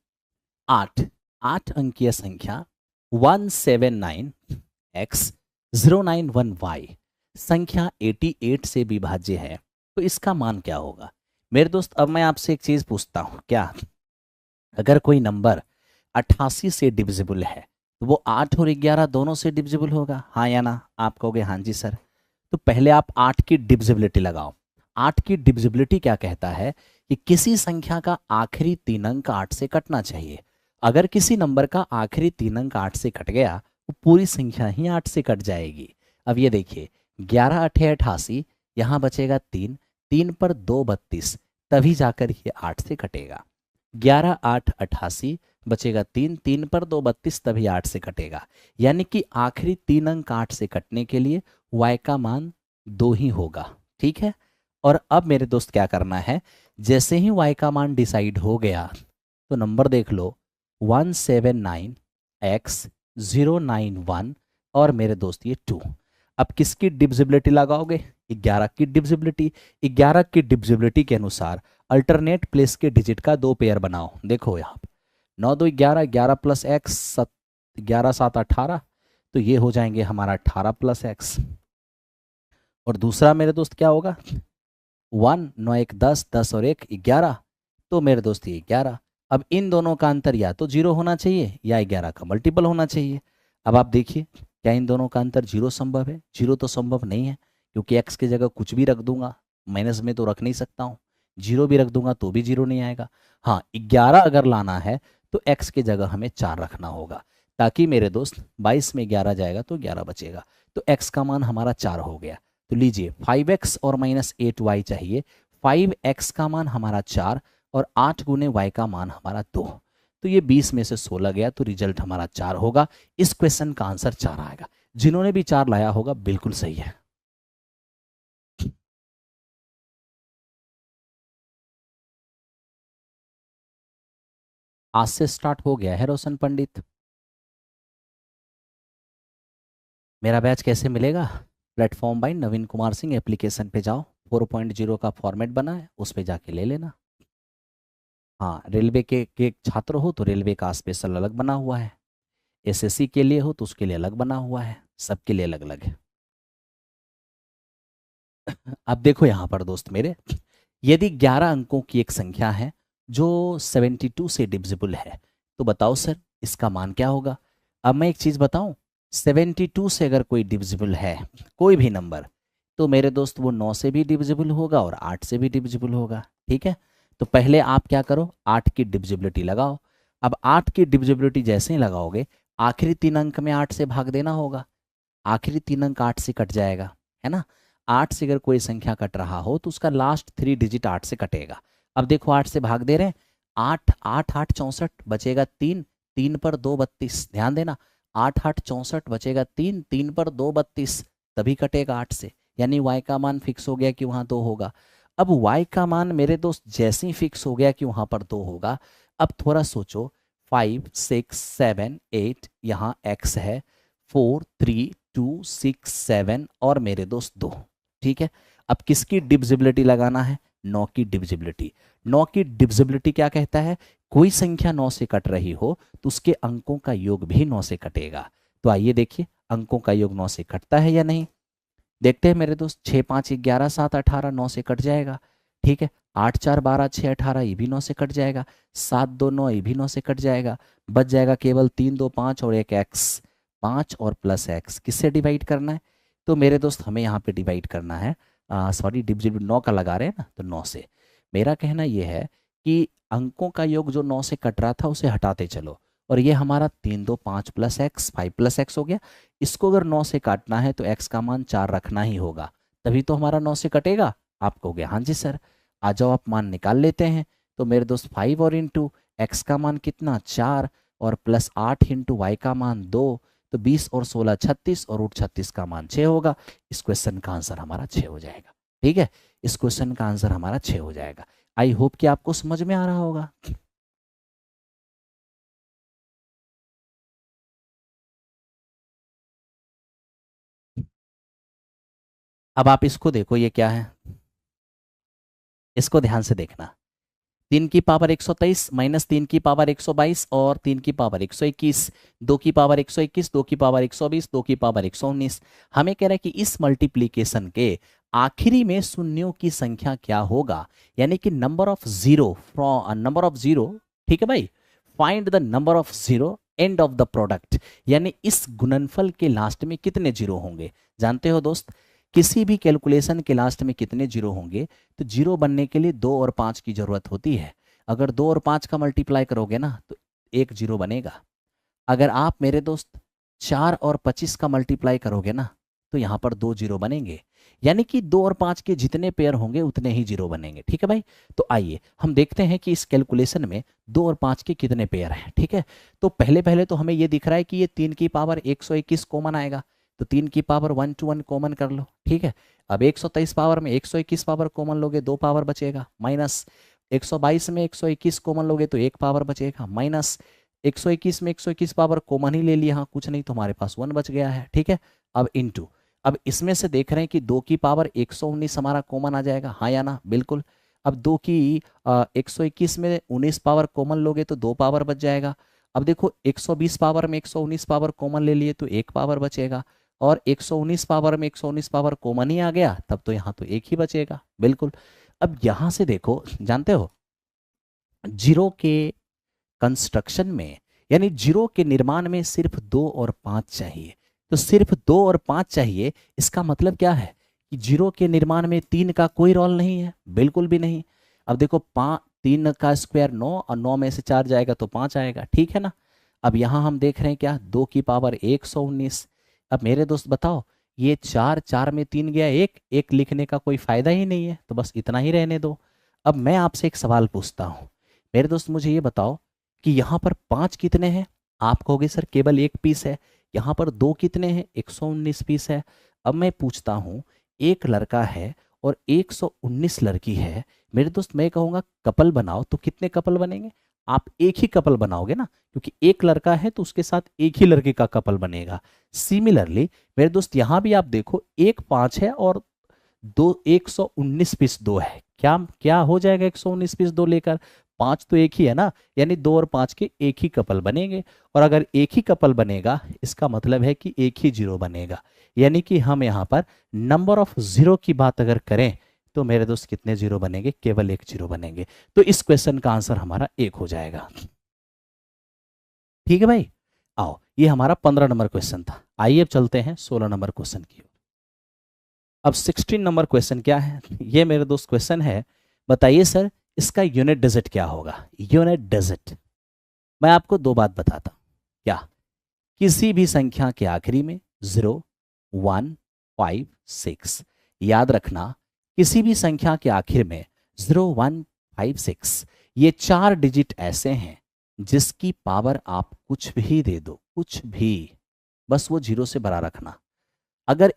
8 8 अंकीय संख्या 179x091y संख्या 88 से विभाज्य है, तो इसका मान क्या होगा? मेरे दोस्त अब मैं आपसे एक चीज पूछता हूं, क्या अगर कोई नंबर 88 से डिविजिबल है तो वो 8 और 11 दोनों से डिविजिबल होगा, हाँ या ना? आप कहोगे हाँ जी सर। तो पहले आप 8 की डिविजिबिलिटी लगाओ। 8 की डिविजिबिलिटी क्या कहता है कि किसी संख्या का आखिरी 3 अंक 8 से कटना चाहिए। अगर किसी नंबर का आखिरी 3 अंक 8 से कट गया तो पूरी संख्या ही 8 से कट जाएगी। अब ये देखिए, 11 अठे 88, यहाँ बचेगा 3, 3 पर 2 32, तभी जाकर ये 8 से कटेगा। 11 8 88, बचेगा 3, 3 पर 2 32, तभी 8 से कटेगा। यानी कि आखिरी 3 अंक 8 से कटने के लिए y का मान 2 ही होगा। ठीक है, और अब मेरे दोस्त क्या करना है, जैसे ही y का मान डिसाइड हो गया तो नंबर देख लो 179x091 और मेरे दोस्त ये 2। अब किसकी डिविजिबिलिटी लगाओगे? 11 की डिविजिबिलिटी। 11 की डिविजिबिलिटी के अनुसार अल्टरनेट प्लेस के डिजिट का 2 पेयर बनाओ। देखो यहाँ पे 9 2 11, 11 प्लस एक्स 11 7 18, तो ये हो जाएंगे हमारा 18 प्लस एक्स। और दूसरा मेरे दोस्त क्या होगा, 1 9 1 10, 10 और 1 11, तो मेरे दोस्त ये 11। अब इन दोनों का अंतर या तो 0 होना चाहिए या 11 का मल्टीपल होना चाहिए। अब आप देखिए, क्या इन दोनों का अंतर 0 संभव है? 0 तो संभव नहीं है, क्योंकि x की जगह कुछ भी रख दूंगा, माइनस में तो रख नहीं सकता हूँ। 0 भी रख दूंगा तो भी 0 नहीं आएगा। हाँ, 11 अगर लाना है तो x की जगह हमें 4 रखना होगा, ताकि मेरे दोस्त 22 में 11 जाएगा तो 11 बचेगा, तो x का मान हमारा 4 हो गया। तो लीजिए 5x और -8y चाहिए। 5x का मान हमारा 4 और 8 गुने y का मान हमारा 2, तो ये 20 में से 16 गया, तो रिजल्ट हमारा 4 होगा। इस क्वेश्चन का आंसर 4 आएगा। जिन्होंने भी 4 लाया होगा बिल्कुल सही है। आज से स्टार्ट हो गया है रोशन पंडित। मेरा बैच कैसे मिलेगा? प्लेटफॉर्म बाय नवीन कुमार सिंह एप्लीकेशन पे जाओ, 4.0 का फॉर्मेट बना है, उस पे जाके ले लेना। हाँ, रेलवे के छात्र हो तो रेलवे का स्पेशल अलग बना हुआ है, एसएससी के लिए हो तो उसके लिए अलग बना हुआ है, सबके लिए अलग अलग है। अब देखो यहाँ पर दोस्त मेरे, यदि 11 अंकों की एक संख्या है जो 72 से डिविजिबल है, तो बताओ सर इसका मान क्या होगा? अब मैं एक चीज़ बताऊं, 72 से अगर कोई डिविजिबल है, कोई भी नंबर, तो मेरे दोस्त वो 9 से भी डिविजिबल होगा और 8 से भी डिविजिबल होगा। ठीक है, तो पहले आप क्या करो, 8 की डिविजिबिलिटी लगाओ। अब 8 की डिविजिबिलिटी जैसे ही लगाओगे, आखिरी 3 अंक में 8 से भाग देना होगा, आखिरी 3 अंक 8 से कट जाएगा, है ना? 8 से अगर कोई संख्या कट रहा हो तो उसका लास्ट 3 डिजिट 8 से कटेगा। अब देखो 8 से भाग दे रहे हैं, 8 8 8 64, बचेगा 3, 3 पर 2 32, ध्यान देना, 8 8 64, बचेगा 3, 3 पर 2 32, तभी कटेगा 8 से, यानी y का मान फिक्स हो गया कि वहाँ 2 होगा। अब y का मान मेरे दोस्त जैसे ही फिक्स हो गया कि वहाँ पर 2 होगा, अब थोड़ा सोचो, 5 6 7 8, यहाँ x है, 4 3 2 6 7 और मेरे दोस्त 2। ठीक है, अब किसकी डिविजिबिलिटी लगाना है? 9 की डिविजिबिलिटी। 9 की डिविजिबिलिटी क्या कहता है, कोई संख्या 9 से कट रही हो तो उसके अंकों का योग भी 9 से कटेगा। तो आइए देखिए, अंकों का योग 9 से कटता है या नहीं, देखते हैं मेरे दोस्त। 6 5 11 7 18, 9 से कट जाएगा। ठीक है, 8 4 12 6 18, ये भी 9 से कट जाएगा। 7 2 9, ये भी 9 से कट जाएगा। बच जाएगा केवल 3 2 5 और एक एक्स, 5 और प्लस एक्स। किससे डिवाइड करना है? तो मेरे दोस्त हमें यहाँ पे डिवाइड करना है, सॉरी डिविजिबल 9 का लगा रहे हैं ना, तो 9 से। मेरा कहना ये है कि अंकों का योग जो 9 से कट रहा था उसे हटाते चलो, और ये हमारा 3 2 5 प्लस एक्स 5 प्लस एक्स हो गया। इसको अगर 9 से काटना है तो x का मान 4 रखना ही होगा, तभी तो हमारा 9 से कटेगा। आप कहोगे हाँ जी सर, आ जाओ आप मान निकाल लेते हैं। तो मेरे दोस्त 5 और इंटू एक्स का मान कितना, 4, और प्लस 8 इंटू वाई का मान 2, तो 20 और 16 36, और रूट 36 का मान 6 होगा। इस क्वेश्चन का आंसर हमारा 6 हो जाएगा। ठीक है, इस क्वेश्चन का आंसर हमारा 6 हो जाएगा। आई होप कि आपको समझ में आ रहा होगा। अब आप इसको देखो, ये क्या है, इसको ध्यान से देखना। 3 की पावर 123 माइनस 3 की पावर 122 और 3 की पावर 121, 2 की पावर 121, 2 की पावर 120, 2 की पावर 119। हमें कह रहा है कि इस मल्टीप्लीकेशन के आखिरी में शून्यों की संख्या क्या होगा, यानी कि number of zero from number of zero. ठीक है भाई, find the number of zero end of the product, यानी इस गुणनफल के लास्ट में कितने जीरो होंगे। जानते हो दोस्त, किसी भी कैलकुलेशन के लास्ट में कितने जीरो होंगे, तो जीरो बनने के लिए 2 और 5 की जरूरत होती है। अगर 2 और 5 का मल्टीप्लाई करोगे ना तो एक जीरो बनेगा। अगर आप मेरे दोस्त 4 और 25 का मल्टीप्लाई करोगे ना तो यहाँ पर 2 जीरो बनेंगे, यानी कि 2 और 5 के जितने पेयर होंगे उतने ही जीरो बनेंगे। ठीक है भाई, तो आइए हम देखते हैं कि इस कैलकुलेशन में 2 और 5 के कितने पेयर हैं। ठीक है, तो पहले पहले तो हमें ये दिख रहा है कि ये 3 की पावर 121 कॉमन आएगा, तो 3 की पावर 1 to 1 कॉमन कर लो। ठीक है, अब 123 पावर में 121 पावर कॉमन लोगे 2 पावर बचेगा, माइनस 122 में 121 कॉमन लोगे तो 1 पावर बचेगा, माइनस 121 में 121 पावर कॉमन ही ले लिया, हाँ कुछ नहीं, तुम्हारे पास 1 बच गया है। ठीक है, अब इनटू, अब इसमें से देख रहे हैं कि 2 की पावर 119 हमारा कॉमन आ जाएगा, हाँ या ना, बिल्कुल। अब 2 की 121 में 19 पावर कॉमन लोगे तो 2 पावर बच जाएगा। अब देखो 120 पावर में 119 पावर कॉमन ले लिए तो 1 पावर बचेगा, और 119 पावर में 119 पावर कॉमन ही आ गया, तब तो यहाँ तो 1 ही बचेगा, बिल्कुल। अब यहाँ से देखो, जानते हो जीरो के कंस्ट्रक्शन में, यानी जीरो के निर्माण में सिर्फ 2 और 5 चाहिए, तो सिर्फ 2 और 5 चाहिए। इसका मतलब क्या है कि जीरो के निर्माण में 3 का कोई रोल नहीं है, बिल्कुल भी नहीं। अब देखो 3 का स्क्वायर 9 और 9 में से 4 जाएगा तो 5 आएगा, ठीक है ना। अब यहाँ हम देख रहे हैं क्या, 2 की पावर 119। अब मेरे दोस्त बताओ, ये 4 4 में 3 गया, एक लिखने का कोई फायदा ही नहीं है, तो बस इतना ही रहने दो। अब मैं आपसे एक सवाल पूछता हूँ मेरे दोस्त, मुझे ये बताओ कि यहाँ पर 5 कितने हैं। आप कहोगे सर केवल 1 पीस है। यहाँ पर 2 कितने हैं, 119 पीस है। अब मैं पूछता हूँ, एक लड़का है और 119 लड़की है, मेरे दोस्त मैं कहूँगा कपल बनाओ, तो कितने कपल बनेंगे। आप एक ही कपल बनाओगे ना, क्योंकि एक लड़का है तो उसके साथ एक ही लड़के का कपल बनेगा। सिमिलरली मेरे दोस्त यहाँ भी आप देखो, 1 5 है और 119 पीस 2 है, क्या क्या हो जाएगा 119 पीस 2 लेकर, 5 तो एक ही है ना, यानी 2 और 5 के एक ही कपल बनेंगे। और अगर एक ही कपल बनेगा इसका मतलब है कि एक ही जीरो बनेगा, यानी कि हम यहाँ पर नंबर ऑफ जीरो की बात अगर करें तो मेरे दोस्त कितने जीरो बनेंगे, केवल 1 जीरो बनेंगे। तो इस क्वेश्चन का आंसर हमारा 1 हो जाएगा। ठीक है भाई, आओ ये हमारा 15 नंबर क्वेश्चन था। आइए अब चलते हैं 16 नंबर क्वेश्चन की ओर। अब 16 नंबर क्वेश्चन क्या है, ये मेरे दोस्त क्वेश्चन है, बताइए सर इसका यूनिट डिजिट क्या होगा। यूनिट डिजिट, मैं आपको 2 बात बताता हूं, क्या, किसी भी संख्या के आखिरी में 0 1 5 6, याद रखना किसी भी संख्या के आखिर में 0 1 5 6, ये 4 डिजिट ऐसे हैं जिसकी पावर आप कुछ भी दे दो, कुछ भी, बस वो 0 से बड़ा रखना। अगर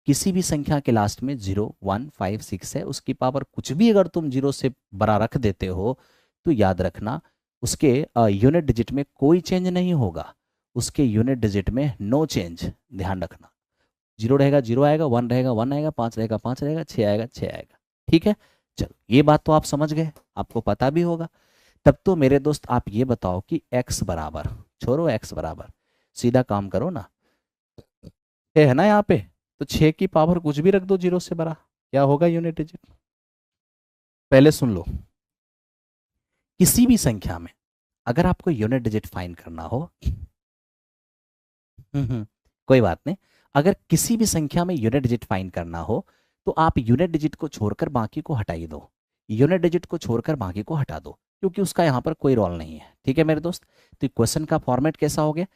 किसी भी संख्या के लास्ट में 0 1 5 6 है, उसकी पावर कुछ भी अगर तुम 0 से बड़ा रख देते हो तो याद रखना उसके यूनिट डिजिट में कोई चेंज नहीं होगा, उसके यूनिट डिजिट में नो चेंज। ध्यान रखना, 0 रहेगा 0 आएगा, 1 रहेगा 1 आएगा, 5 रहेगा 5 रहेगा, 6 आएगा 6 आएगा। ठीक है, चलो ये बात तो आप समझ गए, आपको पता भी होगा। तब तो मेरे दोस्त आप ये बताओ कि x बराबर, छोड़ो x बराबर, सीधा काम करो ना, है ना यहाँ पे, तो 6 की पावर कुछ भी रख दो 0 से बड़ा, क्या होगा यूनिट डिजिट। पहले सुन लो, किसी भी संख्या में अगर आपको यूनिट डिजिट फाइंड करना हो, कोई बात नहीं, अगर किसी भी संख्या में यूनिट डिजिट फाइंड करना हो तो आप यूनिट डिजिट को छोड़कर बाकी को हटाई दो, यूनिट डिजिट को छोड़कर बाकी को हटा दो, क्योंकि उसका यहाँ पर कोई रोल नहीं है। ठीक है मेरे दोस्त, तो क्वेश्चन का फॉर्मेट कैसा हो गया,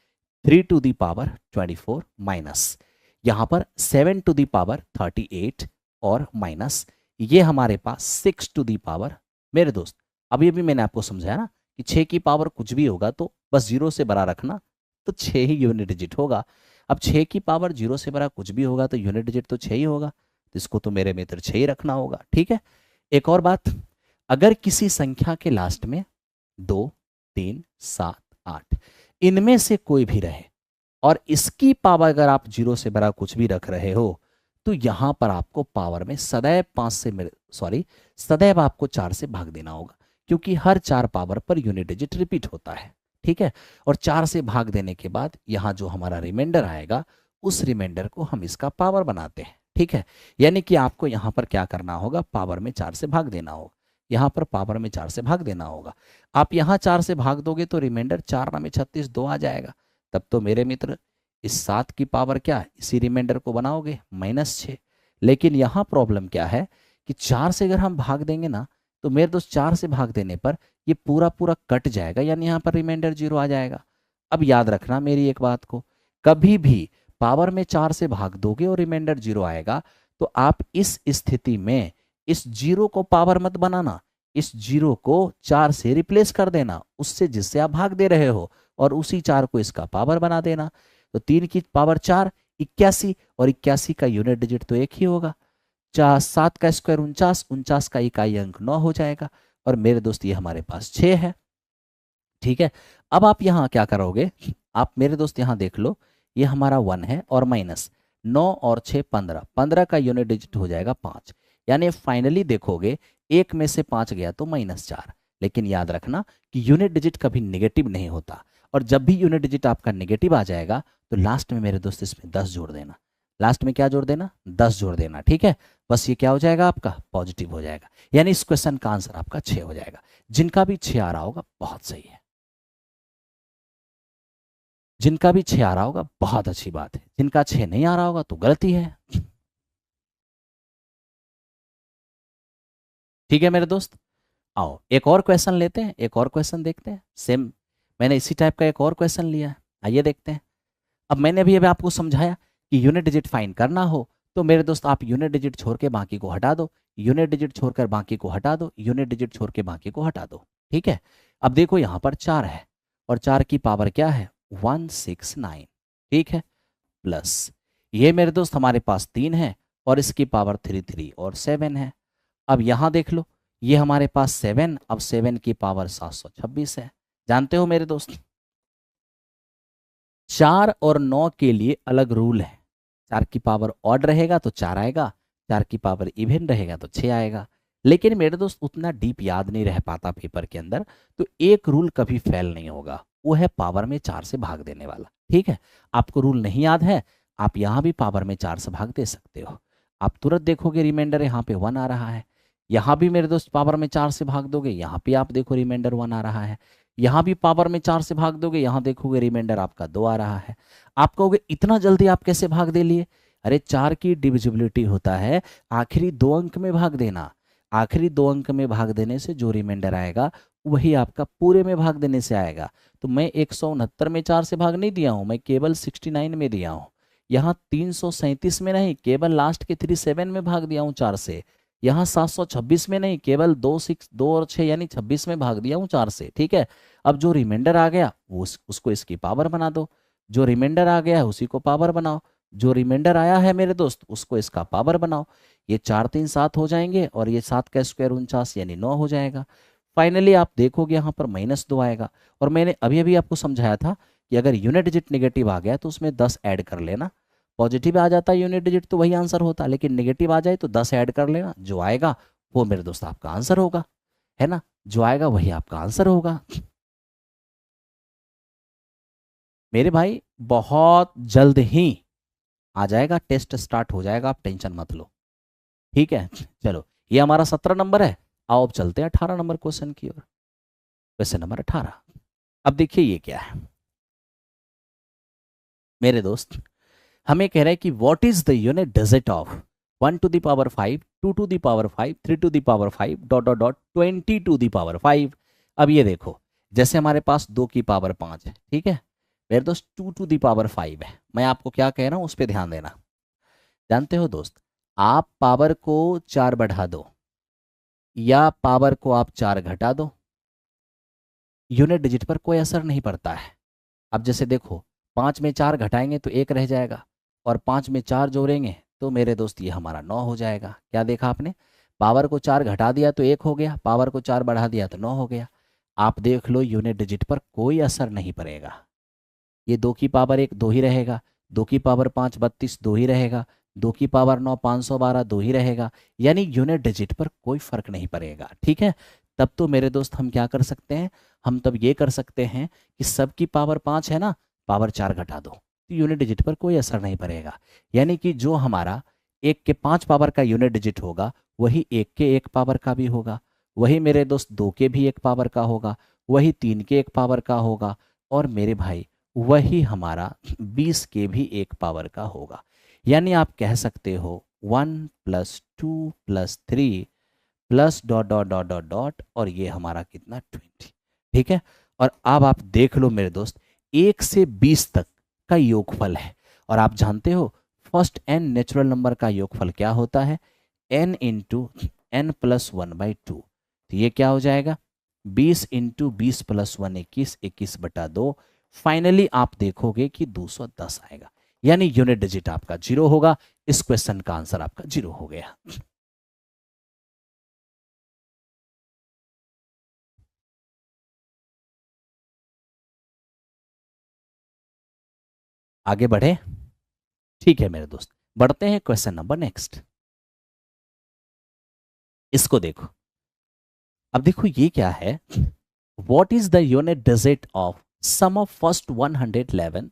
3 टू दी पावर 24 माइनस यहाँ पर 7 टू दी पावर 38 और माइनस ये हमारे पास 6 टू दी पावर, मेरे दोस्त अभी अभी मैंने आपको समझाया ना कि 6 की पावर कुछ भी होगा तो बस 0 से बड़ा रखना, तो 6 ही यूनिट डिजिट होगा। अब 6 की पावर 0 से बड़ा कुछ भी होगा तो यूनिट डिजिट तो 6 ही होगा, तो इसको तो मेरे मित्र 6 ही रखना होगा। ठीक है, एक और बात, अगर किसी संख्या के लास्ट में 2 3 7 8 इनमें से कोई भी रहे और इसकी पावर अगर आप 0 से बड़ा कुछ भी रख रहे हो तो यहां पर आपको पावर में सदैव 5 से सदैव आपको 4 से भाग देना होगा, क्योंकि हर 4 power per unit digit repeat होता है, ठीक है। और 4 से भाग देने के बाद यहाँ जो हमारा रिमाइंडर आएगा उस रिमाइंडर को हम इसका पावर बनाते हैं, ठीक है। यानी कि आपको यहाँ पर क्या करना होगा, पावर में 4 से भाग देना होगा, यहाँ पर पावर में 4 से भाग देना होगा। आप यहाँ 4 से भाग दोगे तो रिमाइंडर 4 ना में 36 2 आ जाएगा। तब तो मेरे मित्र इस 7 की पावर क्या है, इसी रिमाइंडर को बनाओगे -6। लेकिन यहाँ प्रॉब्लम क्या है कि 4 से अगर हम भाग देंगे ना तो मेरे दोस्त 4 से भाग देने पर ये पूरा पूरा कट जाएगा, यानी यहाँ पर रिमाइंडर 0 आ जाएगा। अब याद रखना मेरी एक बात को, कभी भी पावर में 4 से भाग दोगे और रिमाइंडर 0 आएगा तो आप इस स्थिति में इस 0 को पावर मत बनाना, इस 0 को 4 से रिप्लेस कर देना उससे जिससे आप भाग दे रहे हो, और उसी 4 को इसका पावर बना देना। तो 3 की पावर 4 81, और 81 का यूनिट डिजिट तो एक ही होगा। 7 का स्क्वायर 49, 49 का इकाई अंक 9 हो जाएगा। और मेरे दोस्त ये हमारे पास 6 है, ठीक है। अब आप यहाँ क्या करोगे, आप मेरे दोस्त यहाँ देख लो, ये हमारा 1 है और माइनस 9 और 6 15, 15 का यूनिट डिजिट हो जाएगा 5। यानी फाइनली देखोगे 1 में से 5 गया तो -4। लेकिन याद रखना कि यूनिट डिजिट कभी नेगेटिव नहीं होता, और जब भी यूनिट डिजिट आपका नेगेटिव आ जाएगा तो लास्ट में मेरे दोस्त इसमें 10 जोड़ देना। लास्ट में क्या जोड़ देना, 10 जोड़ देना, ठीक है। बस ये क्या हो जाएगा, आपका पॉजिटिव हो जाएगा। यानी इस क्वेश्चन का आंसर आपका 6 हो जाएगा। जिनका भी 6 आ रहा होगा बहुत सही है, जिनका भी 6 आ रहा होगा बहुत अच्छी बात है, जिनका 6 नहीं आ रहा होगा तो गलती है, ठीक है मेरे दोस्त। आओ एक और क्वेश्चन लेते हैं, एक और क्वेश्चन देखते हैं। सेम मैंने इसी टाइप का एक और क्वेश्चन लिया है, आइए देखते हैं। अब मैंने अभी आपको समझाया कि यूनिट डिजिट फाइंड करना हो तो मेरे दोस्त आप यूनिट डिजिट छोड़ के बाकी को हटा दो, यूनिट डिजिट छोड़कर बाकी को हटा दो, यूनिट डिजिट छोड़ के बाकी को हटा दो, ठीक है। अब देखो यहाँ पर 4 है और 4 की पावर क्या है 169, ठीक है। प्लस ये मेरे दोस्त हमारे पास 3 है और इसकी पावर 3 और 7 है। अब यहाँ देख लो, ये हमारे पास 7, अब 7 की पावर 726 है। जानते हो मेरे दोस्त 4 और 9 के लिए अलग रूल है। 4 की पावर ऑड रहेगा तो 4 आएगा, 4 की पावर इवन रहेगा तो 6 आएगा। लेकिन मेरे दोस्त उतना डीप याद नहीं रह पाता पेपर के अंदर, तो एक रूल कभी फेल नहीं होगा, वो है पावर में 4 से भाग देने वाला, ठीक है। आपको रूल नहीं याद है, आप यहाँ भी पावर में 4 से भाग दे सकते हो। आप तुरंत देखोगे रिमाइंडर यहाँ पे 1 आ रहा है, यहाँ भी मेरे दोस्त पावर में 4 से भाग दोगे, यहाँ पे आप देखो रिमाइंडर 1 आ रहा है, यहाँ भी पावर में 4 से भाग दोगे, यहाँ देखोगे रिमाइंडर आपका 2 आ रहा है। आप कहोगे इतना जल्दी आप कैसे भाग दे लिए, अरे 4 की डिविजिबिलिटी होता है आखिरी 2 अंक में भाग देना। आखिरी 2 अंक में भाग देने से जो रिमाइंडर आएगा वही आपका पूरे में भाग देने से आएगा। तो मैं 169 में 4 से भाग नहीं दिया हूँ, मैं केवल 69 में दिया हूँ। यहाँ 337 में नहीं, केवल लास्ट के 37 में भाग दिया हूँ 4 से। यहाँ 726 में नहीं, केवल 2 और 6 यानी 26 में भाग दिया हूँ 4 से, ठीक है। अब जो रिमाइंडर आ गया वो उसको इसकी पावर बना दो, जो रिमाइंडर आ गया है उसी को पावर बनाओ, जो रिमाइंडर आया है मेरे दोस्त उसको इसका पावर बनाओ। ये 4 3 7 हो जाएंगे और ये 7 का स्क्वायर 49 यानी 9 हो जाएगा। फाइनली आप देखोगे यहाँ पर -2 आएगा। और मैंने अभी अभी आपको समझाया था कि अगर यूनिट डिजिट नेगेटिव आ गया तो उसमें 10 ऐड कर लेना, पॉजिटिव आ जाता है यूनिट डिजिट तो वही आंसर होता, लेकिन नेगेटिव आ जाए तो 10 ऐड कर लेना, जो आएगा वो मेरे दोस्त आपका आंसर होगा, है ना। जो आएगा वही आपका आंसर होगा। मेरे भाई बहुत जल्द ही आ जाएगा, टेस्ट स्टार्ट हो जाएगा, आप टेंशन मत लो, ठीक है। चलो ये हमारा 17 नंबर है। आओ अब चलते हैं 18 नंबर क्वेश्चन की ओर। Question number 18। अब देखिए ये क्या है मेरे दोस्त, हमें कह रहा है कि what is the unit digit of 1 to the power 5, 2 to the power 5, 3 to the power 5 ... 20 to the power 5। अब ये देखो, जैसे हमारे पास 2 की पावर 5 है, ठीक है मेरे दोस्त, 2 टू द पावर 5 है। मैं आपको क्या कह रहा हूँ उस पर ध्यान देना। जानते हो दोस्त, आप पावर को 4 बढ़ा दो या पावर को आप 4 घटा दो, यूनिट डिजिट पर कोई असर नहीं पड़ता है। अब जैसे देखो 5 में 4 घटाएंगे तो 1 रह जाएगा, और 5 में 4 जोड़ेंगे तो मेरे दोस्त ये हमारा 9 हो जाएगा। क्या देखा आपने, पावर को 4 घटा दिया तो 1 हो गया, पावर को 4 बढ़ा दिया तो 9 हो गया। आप देख लो यूनिट डिजिट पर कोई असर नहीं पड़ेगा। ये 2 की पावर 1 2 ही रहेगा, 2 की पावर 5 32 2 ही रहेगा, 2 की पावर 9 512 2 ही रहेगा, यानी यूनिट डिजिट पर कोई फर्क नहीं पड़ेगा, ठीक है। तब तो मेरे दोस्त हम क्या कर सकते हैं, हम तब ये कर सकते हैं कि सबकी पावर 5 है ना, पावर 4 घटा दो, तो यूनिट डिजिट पर कोई असर नहीं पड़ेगा। यानी कि जो हमारा 1 के 5 पावर का यूनिट डिजिट होगा वही 1 के 1 पावर का भी होगा, वही मेरे दोस्त 2 के भी 1 पावर का होगा, वही 3 के 1 पावर का होगा, और मेरे भाई वही हमारा 20 के भी 1 पावर का होगा। यानी आप कह सकते हो 1 + 2 + 3 plus dot dot dot dot dot, और ये हमारा कितना 20। ठीक है, और अब आप देख लो मेरे दोस्त, 1 से 20 तक का योगफल है, और आप जानते हो फर्स्ट n नेचुरल नंबर का योगफल क्या होता है, n इंटू n + 1/2। तो ये क्या हो जाएगा, 20 इंटू 20 + 1 21, 21/2। फाइनली आप देखोगे कि 210 आएगा, यानी यूनिट डिजिट आपका 0 होगा। इस क्वेश्चन का आंसर आपका 0 हो गया। आगे बढ़े, ठीक है मेरे दोस्त, बढ़ते हैं क्वेश्चन नंबर नेक्स्ट। इसको देखो, अब देखो ये क्या है, what is the unit digit of sum of first 111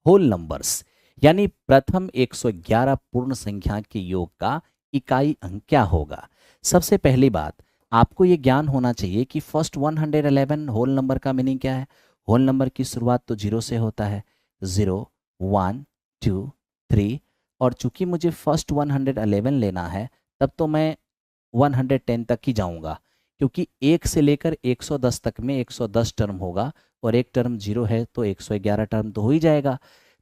whole numbers, यानी प्रथम 111 पूर्ण संख्या के योग का इकाई अंक क्या होगा। सबसे पहली बात, आपको ये ज्ञान होना चाहिए कि फर्स्ट 111 होल नंबर का मीनिंग क्या है। होल नंबर की शुरुआत तो 0 से होता है, 0 1 2 3, और चूंकि मुझे फर्स्ट 111 लेना है तब तो मैं 110 तक ही जाऊंगा, क्योंकि 1 से लेकर 110 तक में 110 टर्म होगा, और एक टर्म 0 है तो 111 टर्म तो हो ही जाएगा।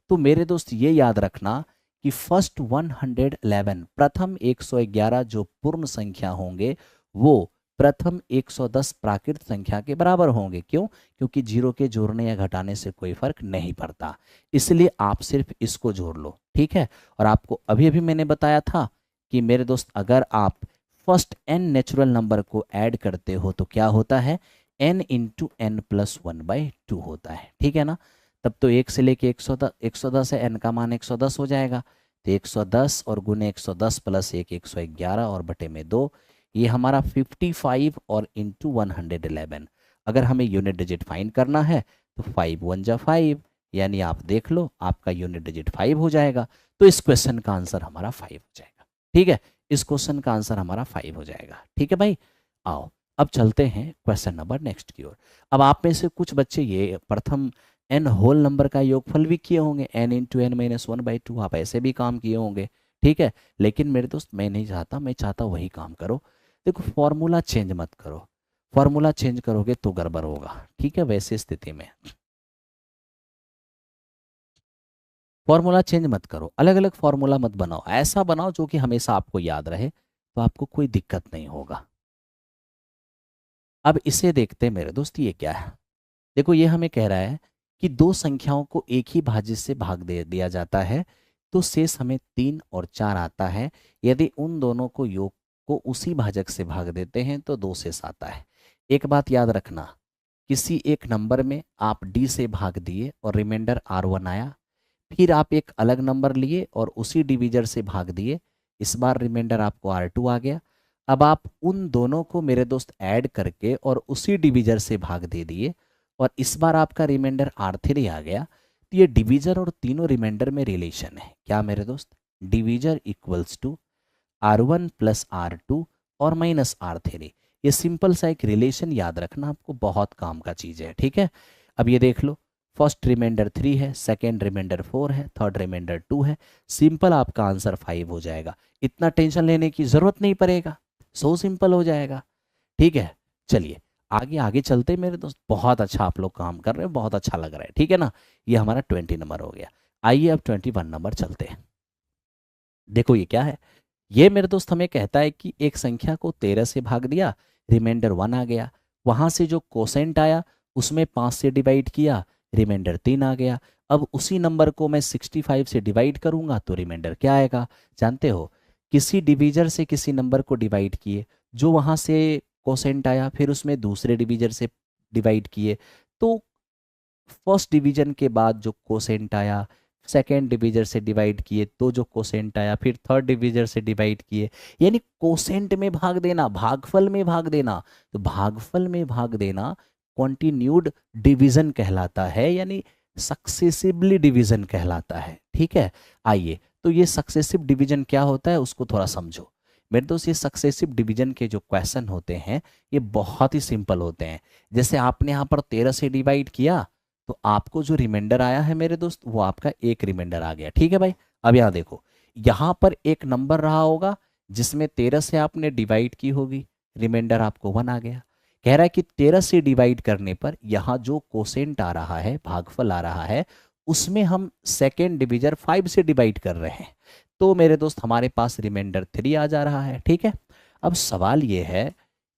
तो मेरे दोस्त ये याद रखना कि फर्स्ट 111 प्रथम 111 जो पूर्ण संख्या होंगे वो प्रथम 110 प्राकृत संख्या के बराबर होंगे। क्यों? क्योंकि 0 के जोड़ने या घटाने से कोई फर्क नहीं पड़ता, इसलिए आप सिर्फ इसको जोड़ लो। ठीक है, और आपको अभी अभी मैंने बताया था कि मेरे दोस्त अगर आप फर्स्ट n नेचुरल नंबर को ऐड करते हो तो क्या होता है, n इंटू n + 1/2 होता है। ठीक है ना, तब तो 1 से लेके 110 है, n का मान 110 हो जाएगा, तो 110 और गुने 110 + 1 111 और बटे में 2, ये हमारा 55 और इंटू 111। अगर हमें यूनिट डिजिट फाइंड करना है तो 5 1 जा 5, यानी आप देख लो आपका यूनिट डिजिट 5 हो जाएगा। तो इस क्वेश्चन का आंसर हमारा 5 हो जाएगा। ठीक है, इस क्वेश्चन का आंसर हमारा 5 हो जाएगा। ठीक है भाई, आओ अब चलते हैं क्वेश्चन नंबर नेक्स्ट की ओर। अब आप में से कुछ बच्चे ये प्रथम n होल नंबर का योगफल भी किए होंगे, n इंटू n - 1/2, आप ऐसे भी काम किए होंगे। ठीक है, लेकिन मेरे दोस्त मैं नहीं चाहता, मैं चाहता वही काम करो। देखो फॉर्मूला चेंज मत करो, फॉर्मूला चेंज करोगे तो गड़बड़ होगा। ठीक है, वैसे स्थिति में फॉर्मूला चेंज मत करो, अलग अलग फॉर्मूला मत बनाओ, ऐसा बनाओ जो कि हमेशा आपको याद रहे, तो आपको कोई दिक्कत नहीं होगा। अब इसे देखते हैं मेरे दोस्त, ये क्या है। देखो ये हमें कह रहा है कि दो संख्याओं को एक ही भाज्य से भाग दे दिया जाता है तो शेष हमें 3 और 4 आता है। यदि उन दोनों को योग को उसी भाजक से भाग देते हैं तो 2 शेष आता है। एक बात याद रखना, किसी एक नंबर में आप d से भाग दिए और रिमाइंडर r1 आया, फिर आप एक अलग नंबर लिए और उसी डिवीजर से भाग दिए, इस बार रिमाइंडर आपको r2 आ गया। अब आप उन दोनों को मेरे दोस्त ऐड करके और उसी डिवीजर से भाग दे दिए, और इस बार आपका रिमाइंडर r3 आ गया। तो ये डिवीजर और तीनों रिमाइंडर में रिलेशन है क्या मेरे दोस्त, divisor equals to r1 + r2 और -r3। ये सिंपल सा एक रिलेशन याद रखना, आपको बहुत काम का चीज़ है। ठीक है, अब ये देख लो, फर्स्ट रिमाइंडर 3 है, सेकेंड रिमाइंडर 4 है, थर्ड रिमाइंडर 2 है, सिंपल आपका आंसर 5 हो जाएगा। इतना टेंशन लेने की ज़रूरत नहीं पड़ेगा, सो सिंपल हो जाएगा। ठीक है, चलिए आगे आगे चलते मेरे दोस्त, बहुत अच्छा आप लोग काम कर रहे हैं, बहुत अच्छा लग रहा है। ठीक है ना, ये हमारा 20 नंबर हो गया। आइए अब 21 नंबर चलते हैं। देखो ये क्या है, ये मेरे दोस्त हमें कहता है कि एक संख्या को 13 से भाग दिया, रिमाइंडर 1 आ गया, वहां से जो कोसेंट आया उसमें 5 से डिवाइड किया, रिमाइंडर 3 आ गया। अब उसी नंबर को मैं 65 से डिवाइड करूंगा तो रिमाइंडर क्या आएगा, जानते हो, किसी डिवीजर से किसी नंबर को डिवाइड किए, जो वहां से कोसेंट आया फिर उसमें दूसरे डिवीजर से डिवाइड किए, तो फर्स्ट डिवीजन के बाद जो कोसेंट आया सेकेंड डिविजर से डिवाइड किए तो जो कोसेंट आया, फिर थर्ड डिविजर से डिवाइड किए, यानी कोसेंट में भाग देना, भागफल में भाग देना। तो भागफल में भाग देना कॉन्टिन्यूड डिवीजन कहलाता है, यानी सक्सेसिवली डिवीजन कहलाता है। ठीक है, आइए तो ये सक्सेसिव डिवीजन क्या होता है उसको थोड़ा समझो मेरे दोस्त। ये सक्सेसिव डिवीजन के जो क्वेश्चन होते हैं ये बहुत ही सिंपल होते हैं। जैसे आपने यहाँ पर 13 से डिवाइड किया तो आपको जो रिमाइंडर आया है मेरे दोस्त वो आपका एक रिमाइंडर आ गया। ठीक है भाई, अब यहाँ देखो, यहाँ पर एक नंबर रहा होगा जिसमें 13 से आपने डिवाइड की होगी, रिमाइंडर आपको 1 आ गया। कह रहा है कि 13 से डिवाइड करने पर यहाँ जो कोसेंट आ रहा है, भागफल आ रहा है, उसमें हम सेकेंड डिविजर 5 से डिवाइड कर रहे हैं, तो मेरे दोस्त हमारे पास रिमाइंडर 3 आ जा रहा है। ठीक है, अब सवाल ये है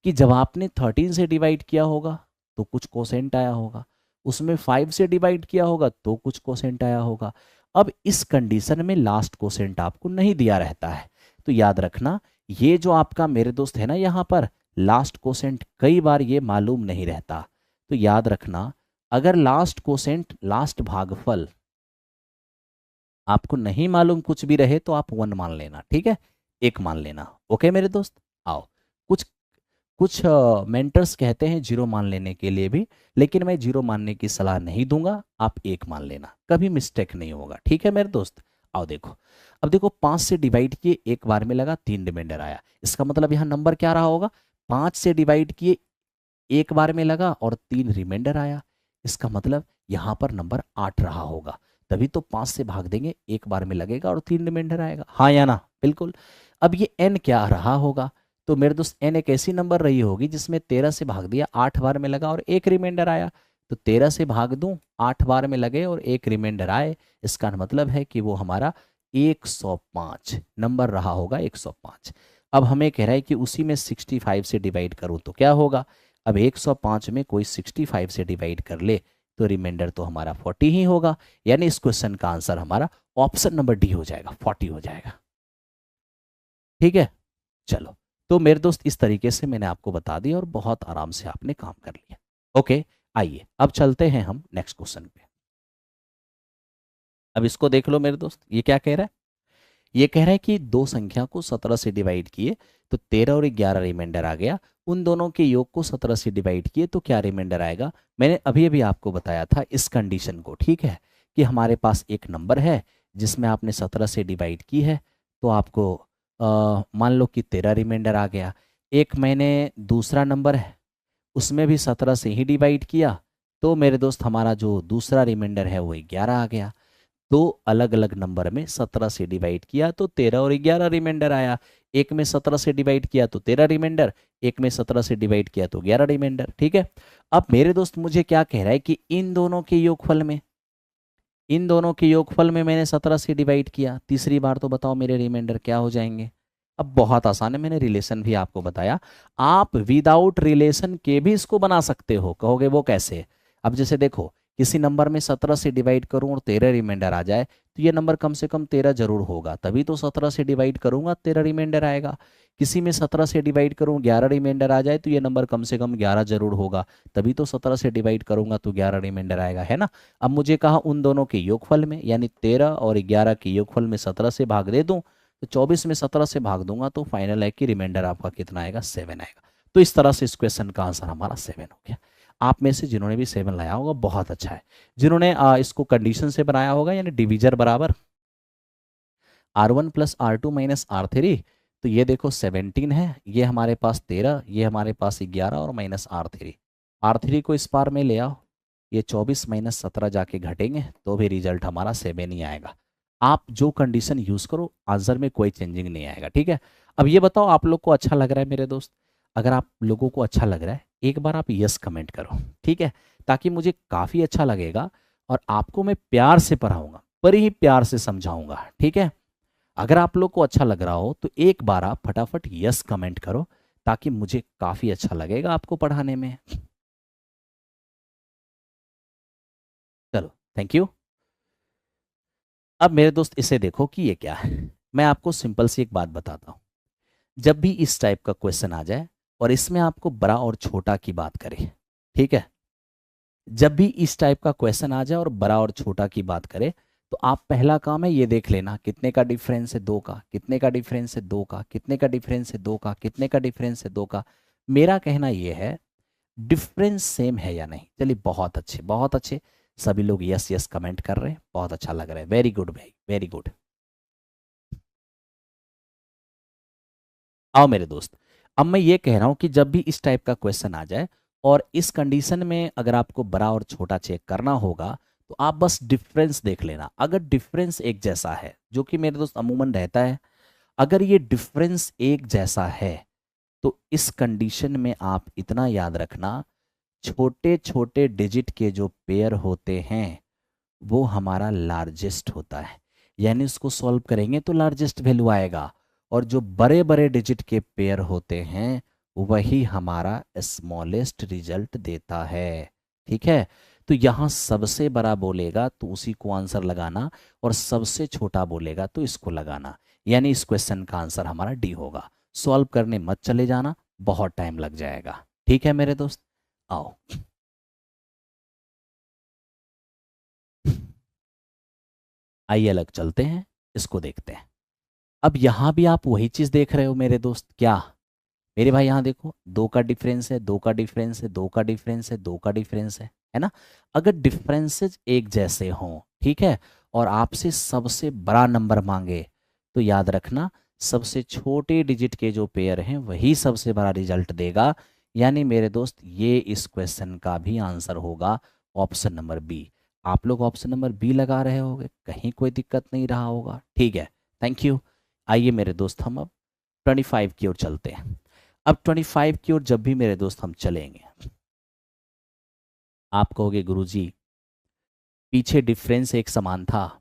कि जब आपने 13 से डिवाइड किया होगा तो कुछ कोसेंट आया होगा, उसमें 5 से डिवाइड किया होगा तो कुछ कोसेंट आया होगा। अब इस कंडीशन में लास्ट कोसेंट आपको नहीं दिया रहता है, तो याद रखना ये जो आपका मेरे दोस्त है ना यहाँ पर लास्ट कोसेंट कई बार ये मालूम नहीं रहता। तो याद रखना अगर लास्ट कोसेंट, लास्ट भागफल आपको नहीं मालूम कुछ भी रहे तो आप 1 मान लेना। ठीक है, 1 मान लेना। ओके मेरे दोस्त, आओ कुछ कुछ मेंटर्स कहते हैं 0 मान लेने के लिए भी, लेकिन मैं 0 मानने की सलाह नहीं दूंगा, आप 1 मान लेना, कभी मिस्टेक नहीं होगा। ठीक है मेरे दोस्त, आओ देखो, अब देखो 5 से डिवाइड किए एक बार में लगा 3 रिमाइंडर आया, इसका मतलब यहाँ नंबर क्या रहा होगा, 5 से डिवाइड किए एक बार में लगा और 3 रिमाइंडर आया, इसका मतलब यहाँ पर नंबर 8 रहा होगा, तभी तो 5 से भाग देंगे एक बार में लगेगा और 3 रिमाइंडर आएगा। हाँ या ना, बिल्कुल। अब ये n क्या रहा होगा, तो मेरे दोस्त n एक ऐसी नंबर रही होगी जिसमें 13 से भाग दिया 8 बार में लगा और एक रिमाइंडर आया, तो 13 से भाग दूं 8 बार में लगे और एक रिमाइंडर आए, इसका मतलब है कि वो हमारा 105 नंबर रहा होगा, 105। अब हमें कह रहा है कि उसी में 65 से डिवाइड करूं तो क्या होगा, अब 105 में कोई 65 से डिवाइड कर ले तो रिमाइंडर तो हमारा 40 ही होगा, यानी इस क्वेश्चन का आंसर हमारा ऑप्शन नंबर डी हो जाएगा, 40 हो जाएगा। ठीक है, चलो तो मेरे दोस्त इस तरीके से मैंने आपको बता दिया और बहुत आराम से आपने काम कर लिया। ओके, आइए अब चलते हैं हम नेक्स्ट क्वेश्चन पे। अब इसको देख लो मेरे दोस्त, ये क्या कह रहा है, ये कह रहा है कि दो संख्या को 17 से डिवाइड किए तो 13 और 11 रिमाइंडर आ गया, उन दोनों के योग को 17 से डिवाइड किए तो क्या रिमाइंडर आएगा। मैंने अभी अभी आपको बताया था इस कंडीशन को, ठीक है, कि हमारे पास एक नंबर है जिसमें आपने 17 से डिवाइड की है तो आपको मान लो कि 13 रिमाइंडर आ गया। एक मैंने दूसरा नंबर है उसमें भी 17 से ही डिवाइड किया तो मेरे दोस्त हमारा जो दूसरा रिमाइंडर है वो 11 आ गया। दो अलग अलग नंबर में 17 से डिवाइड किया तो 13 और 11 रिमाइंडर आया, एक में 17 से डिवाइड किया तो 13 रिमाइंडर, एक में 17 से डिवाइड किया तो 11 रिमाइंडर। ठीक है, अब मेरे दोस्त मुझे क्या कह रहा है कि इन दोनों के योगफल में, इन दोनों के योगफल में मैंने 17 से डिवाइड किया, तीसरी बार तो बताओ मेरे रिमाइंडर क्या हो जाएंगे। अब बहुत आसान है, मैंने रिलेशन भी आपको बताया, आप विदाउट रिलेशन के भी इसको बना सकते हो। कहोगे वो कैसे, अब जैसे देखो किसी नंबर में 17 से डिवाइड करूं और 13 रिमाइंडर आ जाए तो ये नंबर कम से कम 13 जरूर होगा, तभी तो 17 से डिवाइड करूंगा 13 रिमाइंडर आएगा। किसी में 17 से डिवाइड करूं 11 रिमाइंडर आ जाए तो ये नंबर कम से कम 11 जरूर होगा, तभी तो 17 से डिवाइड करूंगा तो 11 रिमाइंडर आएगा, है ना। अब मुझे कहा उन दोनों के योगफल में, यानी 13 और 11 के योगफल में 17 से भाग दे दूं तो 24 में 17 से भाग दूंगा तो फाइनल है कि रिमाइंडर आपका कितना आएगा, 7 आएगा। तो इस तरह से इस क्वेश्चन का आंसर हमारा 7 हो गया। आप में से जिन्होंने भी 7 लाया होगा बहुत अच्छा है, जिन्होंने इसको कंडीशन से बनाया होगा यानी डिविजर बराबर R1 plus R2 minus R3, तो ये देखो 17 है, ये हमारे पास 13, ये हमारे पास 11 और माइनस R3 को इस पार में ले आओ, ये 24 माइनस 17 जाके घटेंगे तो भी रिजल्ट हमारा 7 ही आएगा। आप जो कंडीशन यूज करो आंसर में कोई चेंजिंग नहीं आएगा। ठीक है, अब ये बताओ आप लोग को अच्छा लग रहा है मेरे दोस्त, अगर आप लोगों को अच्छा लग रहा है एक बार आप यस कमेंट करो, ठीक है, ताकि मुझे काफ़ी अच्छा लगेगा और आपको मैं प्यार से पढ़ाऊंगा, पर ही प्यार से समझाऊंगा। ठीक है, अगर आप लोग को अच्छा लग रहा हो तो एक बार आप फटाफट यस कमेंट करो ताकि मुझे काफ़ी अच्छा लगेगा आपको पढ़ाने में। चलो थैंक यू। अब मेरे दोस्त इसे देखो कि ये क्या है, मैं आपको सिंपल सी एक बात बताता हूँ, जब भी इस टाइप का क्वेश्चन आ जाए और इसमें आपको बड़ा और छोटा की बात करें, ठीक है, जब भी इस टाइप का क्वेश्चन आ जाए और बड़ा और छोटा की बात करे तो आप पहला काम है ये देख लेना कितने का डिफरेंस है, 2 का, कितने का डिफरेंस है, 2 का, कितने का डिफरेंस है, 2 का, कितने का डिफरेंस है, 2 का। मेरा कहना ये है डिफरेंस सेम है या नहीं। चलिए बहुत अच्छे, बहुत अच्छे, सभी लोग यस यस कमेंट कर रहे हैं, बहुत अच्छा लग रहा है, वेरी गुड भाई, वेरी गुड। आओ मेरे दोस्त, अब मैं ये कह रहा हूं कि जब भी इस टाइप का क्वेश्चन आ जाए और इस कंडीशन में अगर आपको बड़ा और छोटा चेक करना होगा तो आप बस डिफरेंस देख लेना। अगर डिफरेंस एक जैसा है, जो कि मेरे दोस्त अमूमन रहता है, अगर ये डिफरेंस एक जैसा है तो इस कंडीशन में आप इतना याद रखना, छोटे छोटे डिजिट के जो पेयर होते हैं वो हमारा लार्जेस्ट होता है, यानी उसको सॉल्व करेंगे तो लार्जेस्ट वैल्यू आएगा, और जो बड़े बड़े डिजिट के पेयर होते हैं वही हमारा स्मॉलेस्ट रिजल्ट देता है। ठीक है, तो यहाँ सबसे बड़ा बोलेगा तो उसी को आंसर लगाना, और सबसे छोटा बोलेगा तो इसको लगाना, यानी इस क्वेश्चन का आंसर हमारा डी होगा। सॉल्व करने मत चले जाना, बहुत टाइम लग जाएगा। ठीक है मेरे दोस्त, आओ आइए अलग चलते हैं, इसको देखते हैं। अब यहां भी आप वही चीज देख रहे हो मेरे दोस्त, क्या मेरे भाई, यहां देखो 2 का डिफरेंस है, 2 का डिफरेंस है, 2 का डिफरेंस है, 2 का डिफरेंस है ना। अगर डिफरेंसेस एक जैसे हों, ठीक है, और आपसे सबसे बड़ा नंबर मांगे तो याद रखना सबसे छोटे डिजिट के जो पेयर हैं वही सबसे बड़ा रिजल्ट देगा, यानी मेरे दोस्त ये इस क्वेश्चन का भी आंसर होगा ऑप्शन नंबर बी। आप लोग ऑप्शन नंबर बी लगा रहे होगे, कहीं कोई दिक्कत नहीं रहा होगा, ठीक है, थैंक यू। आइए मेरे दोस्त हम अब 25 की ओर चलते हैं। अब 25 की ओर जब भी मेरे दोस्त हम चलेंगे, आप कहोगे गुरुजी पीछे डिफरेंस एक समान था,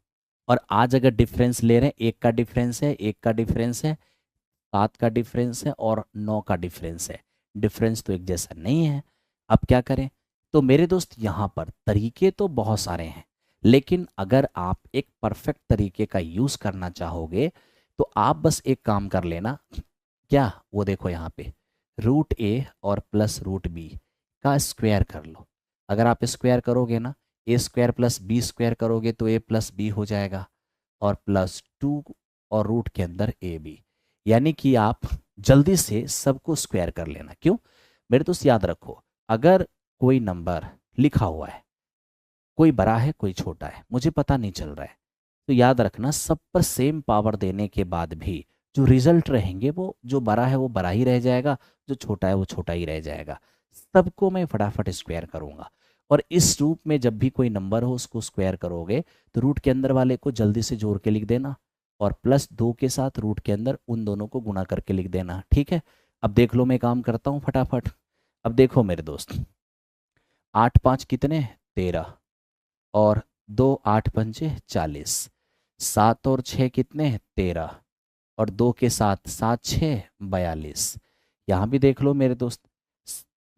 और आज अगर डिफरेंस ले रहे हैं, एक का डिफरेंस है, एक का डिफरेंस है, 7 का डिफरेंस है और 9 का डिफरेंस है, डिफरेंस तो एक जैसा नहीं है, अब क्या करें। तो मेरे दोस्त यहाँ पर तरीके तो बहुत सारे हैं, लेकिन अगर आप एक परफेक्ट तरीके का यूज़ करना चाहोगे तो आप बस एक काम कर लेना, क्या वो देखो यहाँ पे रूट ए और प्लस रूट बी का स्क्वायर कर लो। अगर आप स्क्वायर करोगे ना, ए स्क्वायर प्लस बी स्क्वायर करोगे तो ए प्लस बी हो जाएगा, और प्लस 2 और रूट के अंदर ए बी, यानी कि आप जल्दी से सबको स्क्वायर कर लेना। क्यों मेरे दोस्त, याद रखो अगर कोई नंबर लिखा हुआ है, कोई बड़ा है कोई छोटा है, मुझे पता नहीं चल रहा है, तो याद रखना सब पर सेम पावर देने के बाद भी जो रिजल्ट रहेंगे वो जो बड़ा है वो बड़ा ही रह जाएगा, जो छोटा है वो छोटा ही रह जाएगा। सबको मैं फटाफट स्क्वायर करूंगा, और इस रूप में जब भी कोई नंबर हो उसको स्क्वायर करोगे तो रूट के अंदर वाले को जल्दी से जोड़ के लिख देना, और +2 के साथ रूट के अंदर उन दोनों को गुणा करके लिख देना। ठीक है, अब देख लो मैं काम करता हूँ फटाफट। अब देखो मेरे दोस्त, 8 5 कितने, 13, और 2 8 पंजे 40, 7 और 6 कितने हैं, 13, और 2 के साथ 7 6 42। यहाँ भी देख लो मेरे दोस्त,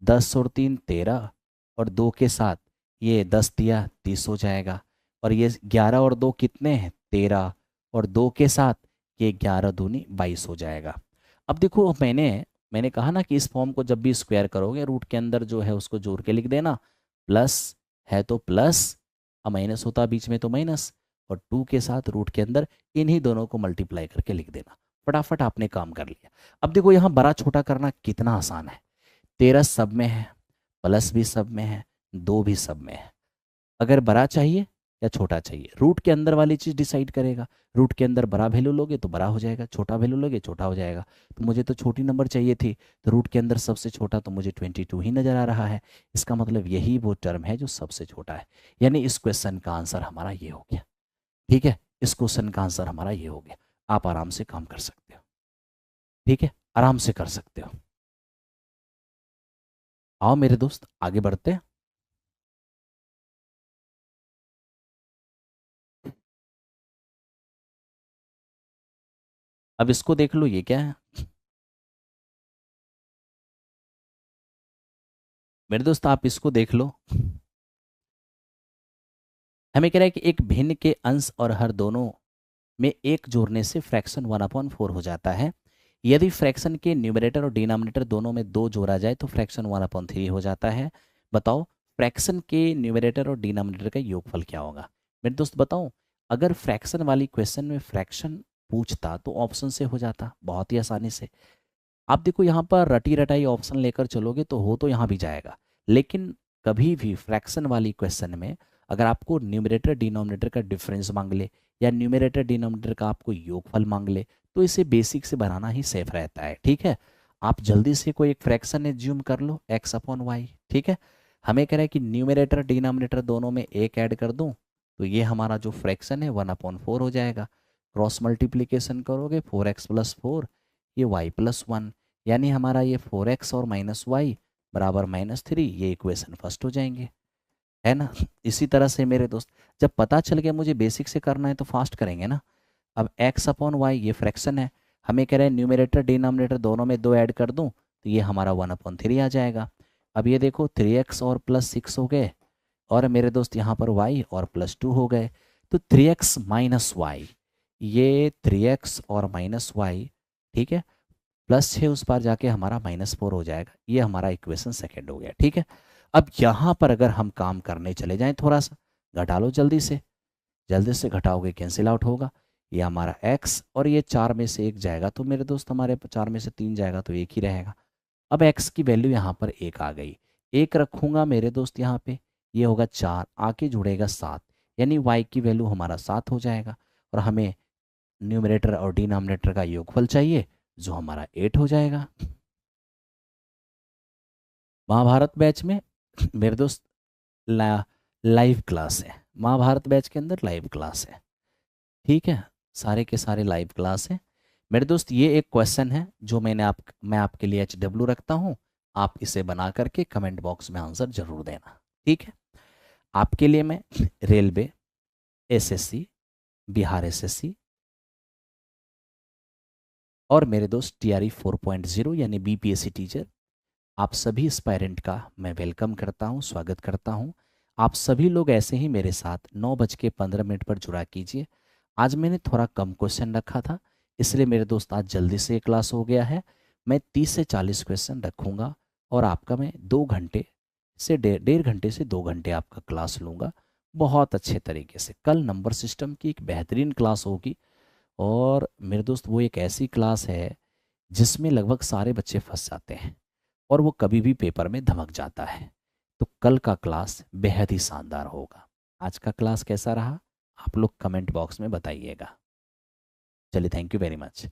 10 और 3 13, और 2 के साथ ये 10 दिया 30 हो जाएगा, और ये 11 और 2 कितने हैं, 13, और 2 के साथ ये 11 दूनी 22 हो जाएगा। अब देखो मैंने कहा ना कि इस फॉर्म को जब भी स्क्वायर करोगे रूट के अंदर जो है उसको जोड़ के लिख देना, प्लस है तो प्लस, अब माइनस होता बीच में तो माइनस, और 2 के साथ रूट के अंदर इन्हीं दोनों को मल्टीप्लाई करके लिख देना। फटाफट आपने काम कर लिया। अब देखो यहाँ बड़ा छोटा करना कितना आसान है, 13 सब में है, प्लस भी सब में है, 2 भी सब में है। अगर बड़ा चाहिए या छोटा चाहिए, रूट के अंदर वाली चीज़ डिसाइड करेगा। रूट के अंदर बड़ा वैल्यू लोगे तो बड़ा हो जाएगा, छोटा वैल्यू लोगे छोटा हो जाएगा। तो मुझे तो छोटी नंबर चाहिए थी, तो रूट के अंदर सबसे छोटा तो मुझे 22 ही नज़र आ रहा है। इसका मतलब यही वो टर्म है जो सबसे छोटा है, यानी इस क्वेश्चन का आंसर हमारा ये हो गया। ठीक है, इस क्वेश्चन का आंसर हमारा ये हो गया। आप आराम से काम कर सकते हो, ठीक है, आराम से कर सकते हो। आओ मेरे दोस्त आगे बढ़ते हैं। अब इसको देख लो, ये क्या है मेरे दोस्त, आप इसको देख लो। हमें कह रहा है कि एक भिन्न के अंश और हर दोनों में एक जोड़ने से फ्रैक्शन 1/4 हो जाता है। यदि फ्रैक्शन के न्यूमरेटर और डिनोमिनेटर दोनों में 2 जोड़ा जाए तो फ्रैक्शन 1/3 हो जाता है। बताओ फ्रैक्शन के न्यूमरेटर और डिनोमिनेटर का योगफल क्या होगा। मेरे दोस्त बताऊं, अगर फ्रैक्शन वाली क्वेश्चन में फ्रैक्शन पूछता तो ऑप्शन से हो जाता बहुत ही आसानी से। आप देखो यहाँ पर रटी रटाई ऑप्शन लेकर चलोगे तो हो तो यहाँ भी जाएगा, लेकिन कभी भी फ्रैक्शन वाली क्वेश्चन में अगर आपको न्यूमरेटर डिनोमिनेटर का डिफरेंस मांग ले या न्यूमरेटर डिनोमिनेटर का आपको योगफल मांग ले तो इसे बेसिक से बनाना ही सेफ रहता है। ठीक है, आप जल्दी से कोई एक फ्रैक्शन एज्यूम कर लो x अपॉन वाई। ठीक है, हमें कह रहा है कि न्यूमरेटर डिनोमिनेटर दोनों में एक ऐड कर दूं तो ये हमारा जो फ्रैक्शन है 1/4 हो जाएगा। क्रॉस मल्टीप्लीकेशन करोगे 4x प्लस 4 ये y प्लस 1, यानी हमारा ये 4x और माइनस वाई बराबर -3, ये इक्वेशन फर्स्ट हो जाएंगे, है ना। इसी तरह से मेरे दोस्त जब पता चल गया मुझे बेसिक से करना है तो फास्ट करेंगे ना। अब x अपॉन वाई ये फ्रैक्शन है, हमें कह रहे हैं न्यूमरेटर डिनोमिनेटर दोनों में 2 ऐड कर दूं तो ये हमारा 1/3 आ जाएगा। अब ये देखो 3x और +6 हो गए और मेरे दोस्त यहाँ पर y और +2 हो गए, तो 3x माइनस वाई, ये 3x और माइनस वाई, ठीक है, +6 उस पार जाके हमारा -4 हो जाएगा। ये हमारा इक्वेशन सेकेंड हो गया। ठीक है, अब यहाँ पर अगर हम काम करने चले जाएं थोड़ा सा घटा लो जल्दी से घटाओगे कैंसिल आउट होगा, ये हमारा x और ये 4 में से 1 जाएगा तो मेरे दोस्त हमारे 4 में से 3 जाएगा तो 1 ही रहेगा। अब x की वैल्यू यहाँ पर 1 आ गई, 1 रखूँगा मेरे दोस्त यहाँ पे, ये होगा 4 आके जुड़ेगा 7, यानी y की वैल्यू हमारा 7 हो जाएगा और हमें न्यूमरेटर और डिनोमिनेटर का योगफल चाहिए जो हमारा 8 हो जाएगा। महाभारत बैच में मेरे दोस्त लाइव क्लास है, महाभारत बैच के अंदर लाइव क्लास है। ठीक है, सारे के सारे लाइव क्लास है मेरे दोस्त। ये एक क्वेश्चन है जो मैं आपके लिए HW रखता हूँ, आप इसे बना करके कमेंट बॉक्स में आंसर जरूर देना। ठीक है, आपके लिए मैं रेलवे, SSC, बिहार SSC और मेरे दोस्त TRE 4.0 यानी BPSC टीचर, आप सभी एस्पायरेंट का मैं वेलकम करता हूं, स्वागत करता हूं। आप सभी लोग ऐसे ही मेरे साथ 9:15 पर जुड़ा कीजिए। आज मैंने थोड़ा कम क्वेश्चन रखा था इसलिए मेरे दोस्त आज जल्दी से ये क्लास हो गया है। मैं 30 से 40 क्वेश्चन रखूँगा और आपका मैं 2 घंटे से 1.5 घंटे से 2 घंटे आपका क्लास लूँगा बहुत अच्छे तरीके से। कल नंबर सिस्टम की एक बेहतरीन क्लास होगी और मेरे दोस्त वो एक ऐसी क्लास है जिसमें लगभग सारे बच्चे फंस जाते हैं और वो कभी भी पेपर में धमक जाता है। तो कल का क्लास बेहद ही शानदार होगा। आज का क्लास कैसा रहा आप लोग कमेंट बॉक्स में बताइएगा। चलिए, थैंक यू वेरी मच।